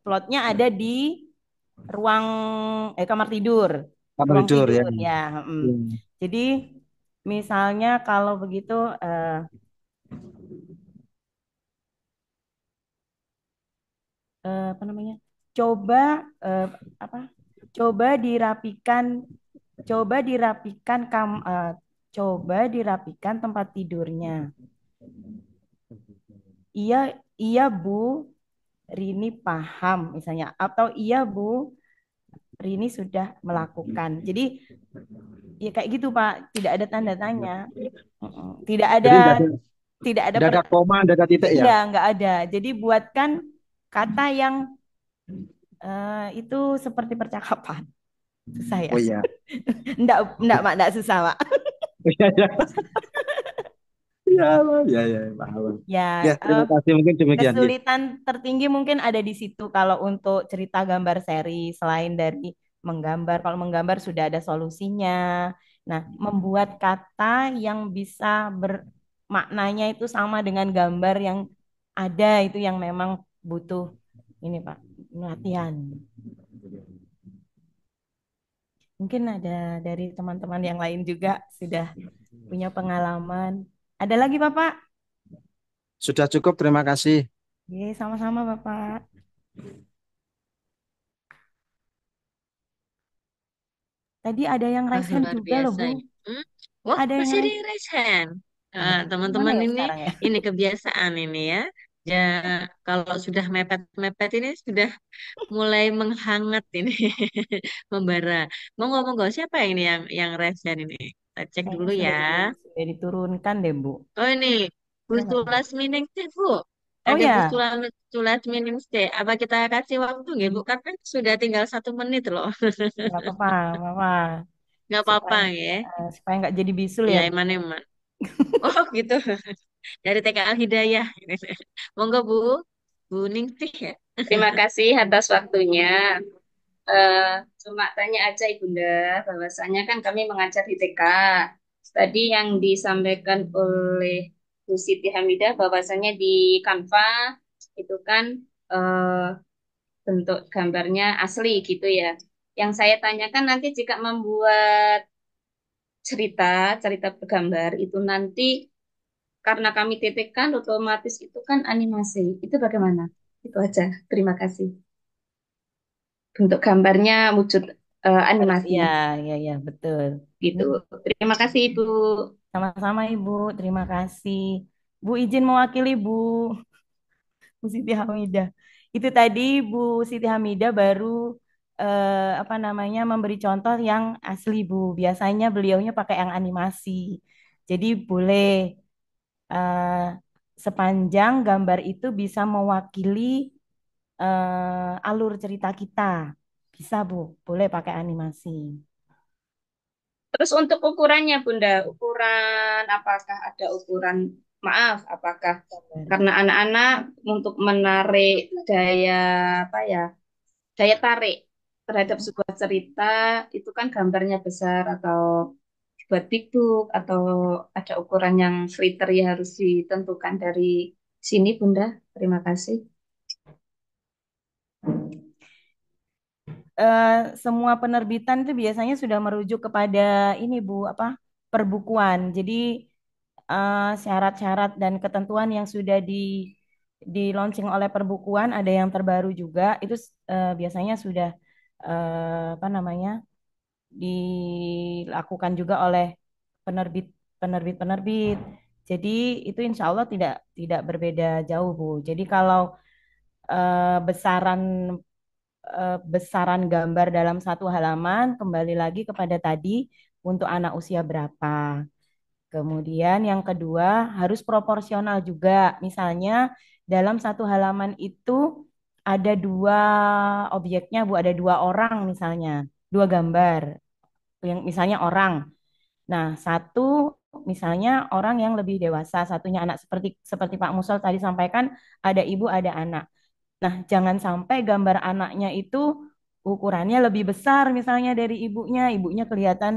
plotnya ada di ruang kamar tidur, kamar ruang tidur ya. tidur ya. Hmm. Jadi misalnya kalau begitu apa namanya? Coba eh, apa? Coba dirapikan, coba dirapikan coba dirapikan tempat tidurnya. Iya, iya Bu, Rini paham misalnya atau iya Bu, Rini sudah melakukan. Jadi ya kayak gitu Pak, tidak ada tanda tanya. Tidak ada Jadi enggak ada. tidak ada Tidak ada koma, tidak ada titik ya. iya, nggak ada. Jadi buatkan kata yang itu seperti percakapan. Susah ya? Oh iya. Enggak, Mak, enggak susah, Mak. Iya, iya. Iya, iya, iya, paham. Ya, Ya, eh, terima kasih mungkin demikian. Ya. kesulitan tertinggi mungkin ada di situ kalau untuk cerita gambar seri selain dari menggambar. Kalau menggambar sudah ada solusinya. Nah, membuat kata yang bisa bermaknanya itu sama dengan gambar yang ada itu yang memang butuh ini, Pak, latihan. Mungkin ada dari teman-teman yang lain juga sudah punya pengalaman. Ada lagi, Bapak? Sudah cukup, terima kasih. Oke, sama-sama, Bapak. Tadi ada yang Wah, raise hand luar juga loh, biasa Bu. ini. Wah, Ada yang masih di raise. raise hand. Nah, gimana Teman-teman ya ini, sekarang ya? kebiasaan ini ya. Ya, kalau sudah mepet-mepet ini sudah mulai menghangat ini, membara. Monggo-monggo, siapa ini yang raise hand ini? Kita cek Kayaknya dulu ya. sudah diturunkan deh, Bu. Oh ini, Gus Siapa tuh? Tulas Mining teh, Bu. Oh Ada Gus ya, Tulas Mining teh. Apa kita kasih waktu nggih, Bu? Karena sudah tinggal 1 menit loh. nggak apa-apa, nggak apa-apa. Nggak apa-apa Supaya ya. supaya nggak jadi bisul Ya, ya, Bu. eman-eman. Oh gitu. Dari TK Al Hidayah. Monggo Bu. Bu Ningsih ya. Terima kasih atas waktunya. Eh, Cuma tanya aja Ibunda, bahwasanya kan kami mengajar di TK. Tadi yang disampaikan oleh Bu Siti Hamidah bahwasanya di Canva itu kan eh, bentuk gambarnya asli gitu ya. Yang saya tanyakan nanti jika membuat cerita, cerita bergambar itu nanti karena kami titikkan otomatis itu kan animasi. Itu bagaimana? Itu aja. Terima kasih. Bentuk gambarnya wujud Harus animasi iya, iya, iya, betul. Ini gitu. Terima kasih Ibu. sama-sama Ibu, terima kasih. Bu izin mewakili Bu Siti Hamidah. Itu tadi Bu Siti Hamidah baru apa namanya memberi contoh yang asli Bu. Biasanya beliaunya pakai yang animasi. Jadi boleh eh, sepanjang gambar itu bisa mewakili alur cerita kita. Bisa Bu, boleh pakai animasi. Terus untuk ukurannya Bunda, ukuran apakah ada ukuran maaf, apakah Gambar. karena anak-anak untuk menarik daya apa ya, daya tarik terhadap sebuah cerita itu kan gambarnya besar atau buat big book atau ada ukuran yang kriteria harus ditentukan dari sini Bunda. Terima kasih. eh, Semua penerbitan itu biasanya sudah merujuk kepada ini Bu, apa perbukuan. Jadi syarat-syarat dan ketentuan yang sudah di launching oleh perbukuan ada yang terbaru juga itu biasanya sudah apa namanya dilakukan juga oleh penerbit penerbit. Jadi itu insya Allah tidak berbeda jauh Bu. Jadi kalau besaran besaran gambar dalam satu halaman kembali lagi kepada tadi untuk anak usia berapa. Kemudian yang kedua harus proporsional juga. Misalnya dalam satu halaman itu ada dua objeknya Bu, ada dua orang misalnya, dua gambar. Yang misalnya orang. Nah, satu misalnya orang yang lebih dewasa, satunya anak seperti seperti Pak Musol tadi sampaikan ada ibu, ada anak. Nah, jangan sampai gambar anaknya itu ukurannya lebih besar misalnya dari ibunya, ibunya kelihatan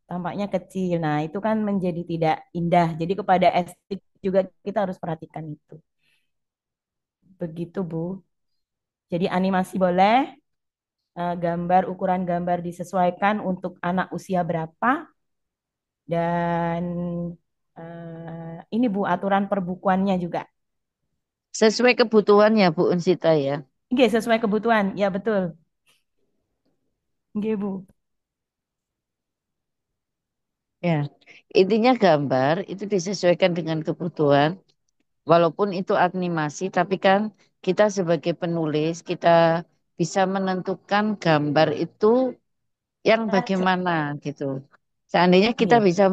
tampaknya kecil. Nah, itu kan menjadi tidak indah. Jadi kepada estetik juga kita harus perhatikan itu. Begitu, Bu. Jadi animasi boleh, gambar ukuran gambar disesuaikan untuk anak usia berapa dan ini Bu aturan perbukuannya juga. Sesuai kebutuhan ya Bu Unsita ya. Oke, sesuai kebutuhan. Ya, betul. Oke, Bu. Ya, intinya gambar itu disesuaikan dengan kebutuhan. Walaupun itu animasi, tapi kan kita sebagai penulis, kita bisa menentukan gambar itu yang bagaimana gitu. Seandainya kita Iya. bisa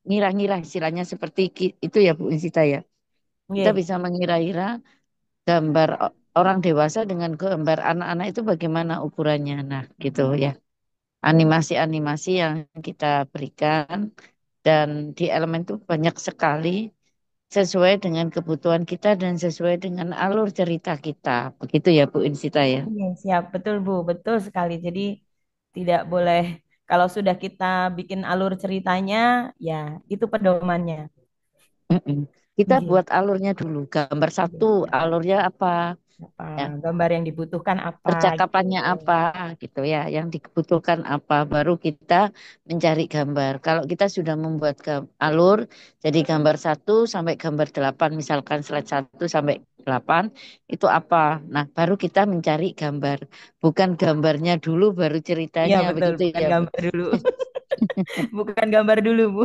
ngira-ngira istilahnya seperti itu ya Bu Insita ya. Kita Nggih. bisa mengira-ira gambar orang dewasa dengan gambar anak-anak itu bagaimana ukurannya. Nah, gitu ya. Animasi-animasi yang kita berikan dan di elemen itu banyak sekali sesuai dengan kebutuhan kita dan sesuai dengan alur cerita kita. Begitu ya Bu Insita ya. Iya, siap, betul Bu, betul sekali. Jadi tidak boleh kalau sudah kita bikin alur ceritanya, ya itu pedomannya. Mm-mm. Kita Nggih. buat alurnya dulu. Gambar Nggih, satu, siap. alurnya apa? Apa Ya, gambar yang dibutuhkan apa gitu. percakapannya apa gitu ya, yang dibutuhkan apa, baru kita mencari gambar. Kalau kita sudah membuat alur, jadi gambar 1 sampai gambar 8, misalkan slide 1 sampai 8, itu apa? Nah, baru kita mencari gambar. Bukan gambarnya dulu, baru Iya ceritanya, betul, begitu bukan ya, Bu? gambar dulu. Bukan gambar dulu, Bu.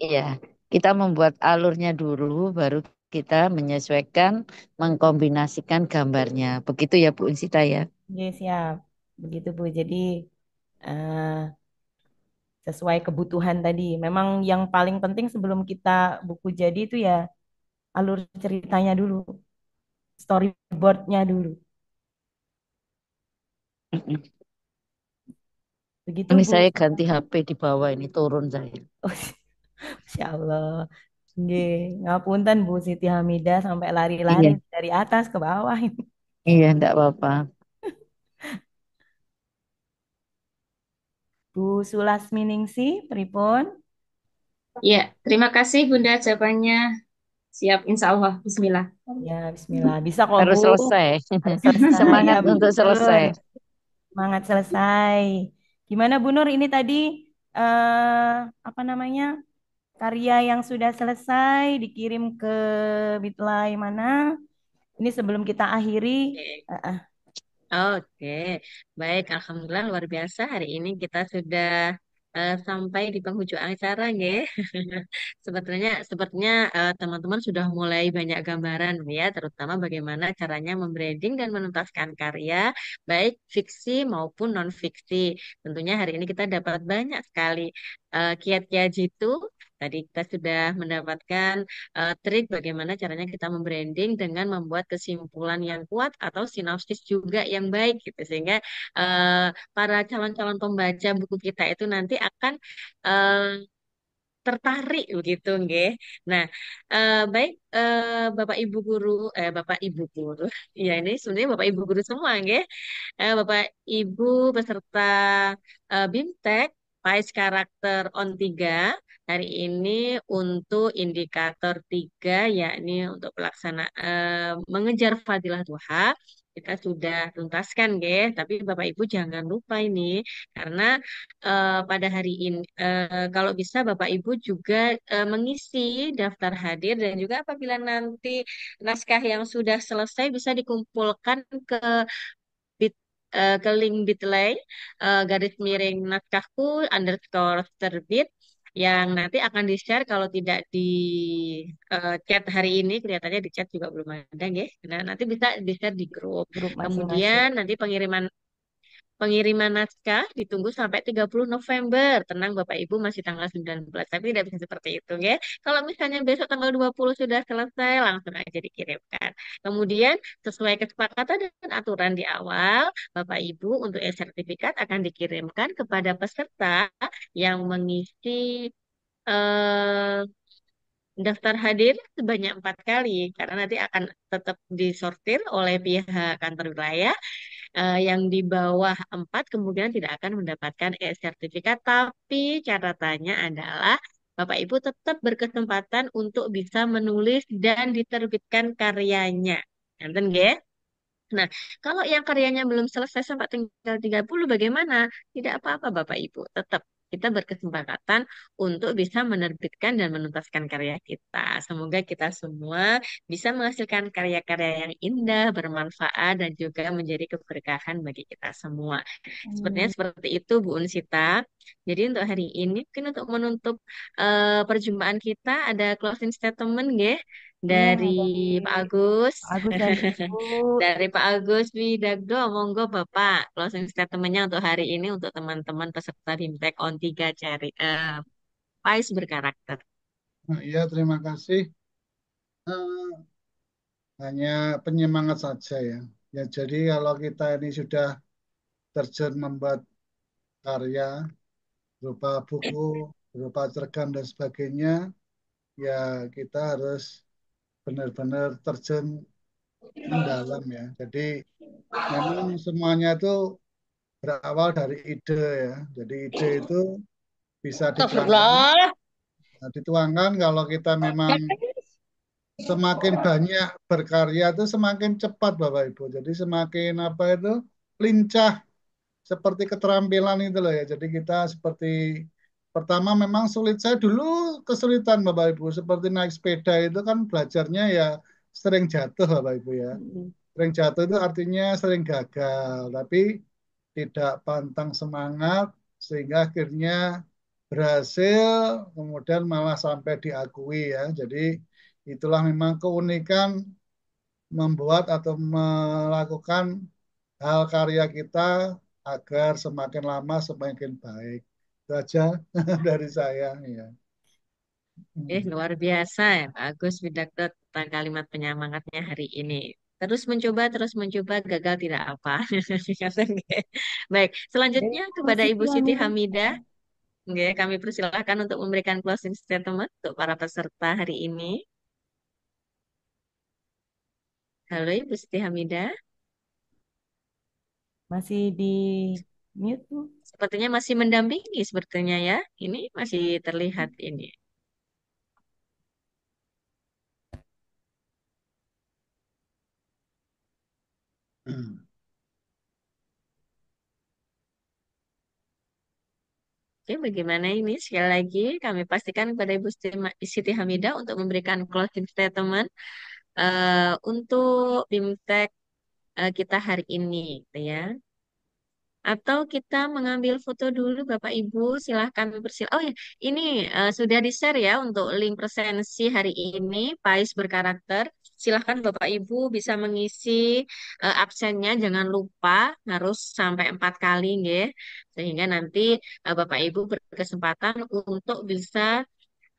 Iya, kita membuat alurnya dulu, baru kita menyesuaikan, mengkombinasikan gambarnya. Begitu ya, Bu Insita ya? Oke, siap. Begitu, Bu. Jadi eh, sesuai kebutuhan tadi. Memang yang paling penting sebelum kita buku jadi itu ya alur ceritanya dulu, storyboardnya dulu. Mm-mm. Begitu, Ini Bu. saya ganti HP di bawah ini turun saya. Oh, Masya Allah. Nggih, ngapunten Bu Siti Hamidah sampai lari-lari Iya, dari atas ke bawah. iya, enggak apa-apa. Bu Sulasminingsi, pripun? Ya, terima kasih Bunda jawabannya. Siap, insya Allah. Bismillah. Ya, Bismillah. Bisa kok, Bu. Harus selesai. Harus selesai. Ya, Semangat Bu untuk Nur. selesai. Semangat selesai. Gimana Bu Nur ini tadi apa namanya? Karya yang sudah selesai dikirim ke Bitly mana? Ini sebelum kita akhiri. Oke. eh, eh, Oke, baik. Alhamdulillah luar biasa. Hari ini kita sudah sampai di penghujung acara, nggih. Sepertinya teman-teman sudah mulai banyak gambaran ya, terutama bagaimana caranya membranding dan menuntaskan karya, baik fiksi maupun non-fiksi. Tentunya hari ini kita dapat banyak sekali kiat-kiat jitu. Tadi kita sudah mendapatkan trik bagaimana caranya kita membranding dengan membuat kesimpulan yang kuat atau sinopsis juga yang baik gitu sehingga eh, para calon-calon pembaca buku kita itu nanti akan tertarik begitu nggih. Nah, baik Bapak Ibu guru Bapak Ibu guru. Ya ini sebenarnya Bapak Ibu guru semua nggih. Bapak Ibu peserta BIMTEK PAIS karakter on 3 hari ini untuk indikator 3 yakni untuk pelaksanaan mengejar fadilah duha kita sudah tuntaskan, nggih. Tapi Bapak Ibu jangan lupa ini karena pada hari ini kalau bisa Bapak Ibu juga mengisi daftar hadir dan juga apabila nanti naskah yang sudah selesai bisa dikumpulkan ke bit ke link Bitly garis miring naskahku underscore terbit yang nanti akan di-share kalau tidak di chat hari ini kelihatannya di chat juga belum ada nggih. Nah, nanti bisa di-share di grup. grup masing-masing. Kemudian nanti pengiriman naskah ditunggu sampai 30 November. Tenang Bapak Ibu masih tanggal 19, tapi tidak bisa seperti itu ya. Kalau misalnya besok tanggal 20 sudah selesai, langsung aja dikirimkan. Kemudian sesuai kesepakatan dan aturan di awal, Bapak Ibu untuk e-sertifikat akan dikirimkan kepada peserta yang mengisi eh, daftar hadir sebanyak 4 kali karena nanti akan tetap disortir oleh pihak kantor wilayah yang di bawah 4 kemungkinan tidak akan mendapatkan e-sertifikat, tapi catatannya adalah Bapak Ibu tetap berkesempatan untuk bisa menulis dan diterbitkan karyanya. Nanti nggih? Nah, kalau yang karyanya belum selesai sampai tinggal 30 bagaimana? Tidak apa-apa Bapak Ibu, tetap kita berkesempatan untuk bisa menerbitkan dan menuntaskan karya kita. Semoga kita semua bisa menghasilkan karya-karya yang indah, bermanfaat, dan juga menjadi keberkahan bagi kita semua. Sepertinya Amin. seperti itu Bu Unsita. Jadi untuk hari ini, mungkin untuk menutup perjumpaan kita ada closing statement, nggih? Iya, Dari dari Pak Agus. Pak Agus dan Ibu. Dari Pak Agus Widagdo, monggo Bapak closing statement-nya untuk hari ini untuk teman-teman peserta BIMTEK on 3 cari PAIS berkarakter. Nah, iya, terima kasih. Eh, hanya penyemangat saja ya. Ya, jadi kalau kita ini sudah terjun membuat karya berupa buku, berupa cerpen dan sebagainya, ya kita harus benar-benar terjun mendalam ya. Jadi memang semuanya itu berawal dari ide ya. Jadi ide itu bisa dituangkan. Astagfirullah. Nah, dituangkan kalau kita memang semakin banyak berkarya itu semakin cepat Bapak Ibu. Jadi semakin apa itu lincah seperti keterampilan itu loh ya. Jadi kita seperti pertama memang sulit. Saya dulu kesulitan Bapak Ibu. Seperti naik sepeda itu kan belajarnya ya sering jatuh Bapak Ibu ya. Mm-mm. Sering jatuh itu artinya sering gagal. Tapi tidak pantang semangat sehingga akhirnya berhasil kemudian malah sampai diakui ya. Jadi itulah memang keunikan membuat atau melakukan hal karya kita agar semakin lama semakin baik. Itu aja dari saya ya. Luar biasa ya Pak Agus Widakdo tentang kalimat penyemangatnya hari ini. Terus mencoba, gagal tidak apa. Baik, Dari selanjutnya Ibu kepada Ibu Siti Siti Hamidah. Hamidah. Nggih, kami persilahkan untuk memberikan closing statement untuk para peserta hari ini. Halo Ibu Siti Hamidah, Masih di mute tuh. sepertinya masih mendampingi sepertinya ya. Ini masih terlihat ini. Oke, bagaimana ini? Sekali lagi kami pastikan kepada Ibu Siti Hamidah untuk memberikan closing statement untuk BIMTEK kita hari ini, gitu ya. Atau kita mengambil foto dulu, Bapak Ibu, silahkan Oh ya, ini sudah di-share ya untuk link presensi hari ini, PAIS berkarakter. Silahkan Bapak Ibu bisa mengisi absennya, jangan lupa harus sampai 4 kali, nggih. Sehingga nanti Bapak Ibu berkesempatan untuk bisa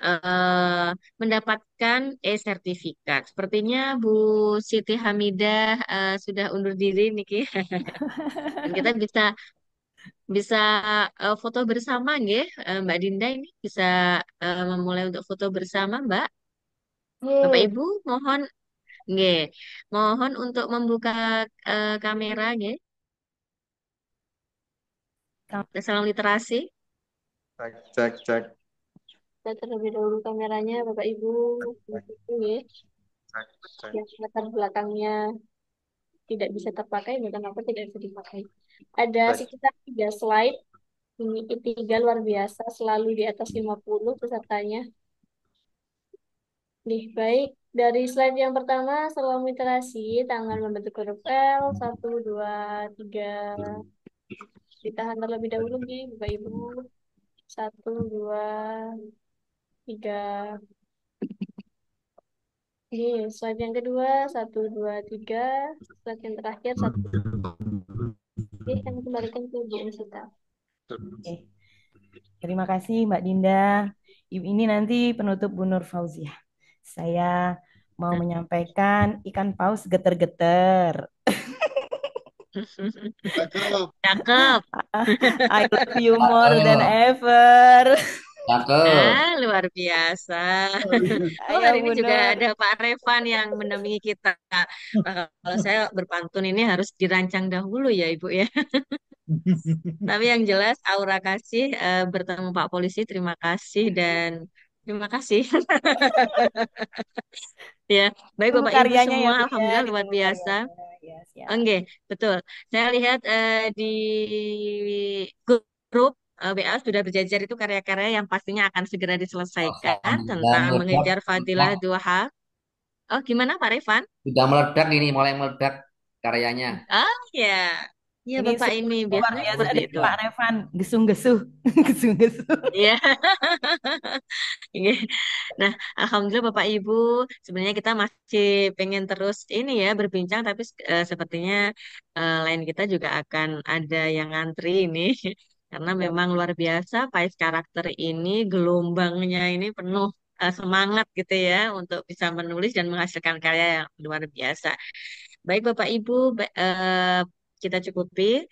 eh, mendapatkan e-sertifikat. Sepertinya Bu Siti Hamidah sudah undur diri niki. Dan kita bisa bisa foto bersama nggih. Mbak Dinda ini bisa memulai untuk foto bersama, Mbak. Bapak Yeay. Ibu mohon nggih. Mohon untuk membuka kamera nggih. Salam literasi. Cek, cek, cek, Kita terlebih dahulu kameranya Bapak Ibu. Nggih. cek, cek. Yang latar belakangnya tidak bisa terpakai, bukan apa tidak bisa dipakai. Ada Cek. sekitar 3 slide. Ini tiga luar biasa, selalu di atas 50 pesertanya. Nih, baik. Dari slide yang pertama, salam literasi, tangan membentuk huruf L, 1, 2, 3. Ditahan terlebih dahulu nih, Bapak Ibu. 1, 2, 3. Ini slide yang kedua, 1, 2, 3. Slide yang terakhir, 1. Oke, kami kembalikan ke Bu Nisita. Oke. Terima kasih Mbak Dinda. Ini nanti penutup Bu Nur Fauziah. Saya mau menyampaikan ikan paus geter-geter. Cakep. I love you more than ever. Cakep. Luar biasa. Oh, Ayo hari Bu ini juga Nur. ada Pak Revan yang mendampingi kita. Kalau saya berpantun ini harus dirancang dahulu ya, Ibu ya. Tapi yang jelas Aura kasih bertemu Pak Polisi, terima kasih dan terima kasih. Ya, baik Tunggu Bapak Ibu karyanya ya semua, Bu ya, alhamdulillah luar ditunggu biasa. karyanya. Ya, siap. Oke, betul. Saya lihat di grup WA sudah berjajar itu karya-karya yang pastinya akan segera Oh, diselesaikan sudah tentang meledak, mengejar fadilah duha. Oh, gimana Pak Revan? sudah meledak ini, mulai meledak karyanya. Oh ya. Iya Ini Bapak ini sungguh luar biasanya biasa seperti dari itu. Pak Revan, gesung-gesuh, gesung-gesuh. Iya. Iya. Nah, alhamdulillah Bapak Ibu, sebenarnya kita masih pengen terus ini ya berbincang, tapi sepertinya lain kita juga akan ada yang ngantri ini, karena Siap. memang luar biasa Pais karakter ini gelombangnya ini penuh semangat gitu ya untuk bisa menulis dan menghasilkan karya yang luar biasa. Baik Bapak Ibu, kita cukupi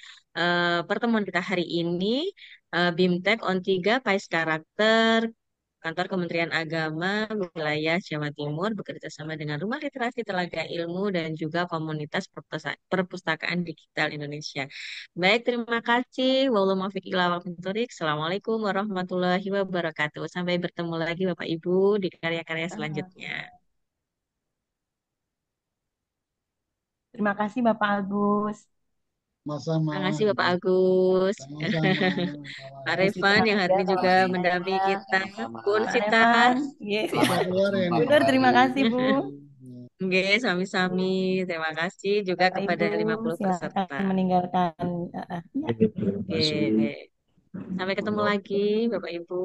pertemuan kita hari ini. BIMTEK on 3 PAIS Karakter Kantor Kementerian Agama Wilayah Jawa Timur bekerja sama dengan Rumah Literasi Telaga Ilmu dan juga Komunitas Perpustakaan Digital Indonesia. Baik, terima kasih. Wallahu muwaffiq ila aqwamit thoriq. Assalamualaikum warahmatullahi wabarakatuh. Sampai bertemu lagi Bapak Ibu di karya-karya selanjutnya. Terima kasih Bapak Agus. Sama-sama. Terima kasih Bapak Agus. Sama-sama. Pak Bu Revan Sita yang hari juga ini kalau juga masih mendampingi ada. kita. Pun Pak Sita. Revan, yes. Bisa keluar ya Bu nih. Nur, terima kasih Bu. Oke, sami-sami. Terima kasih juga Bapak kepada Ibu 50 peserta. silakan meninggalkan. Ya. Oke, sampai ketemu lagi Bapak Ibu.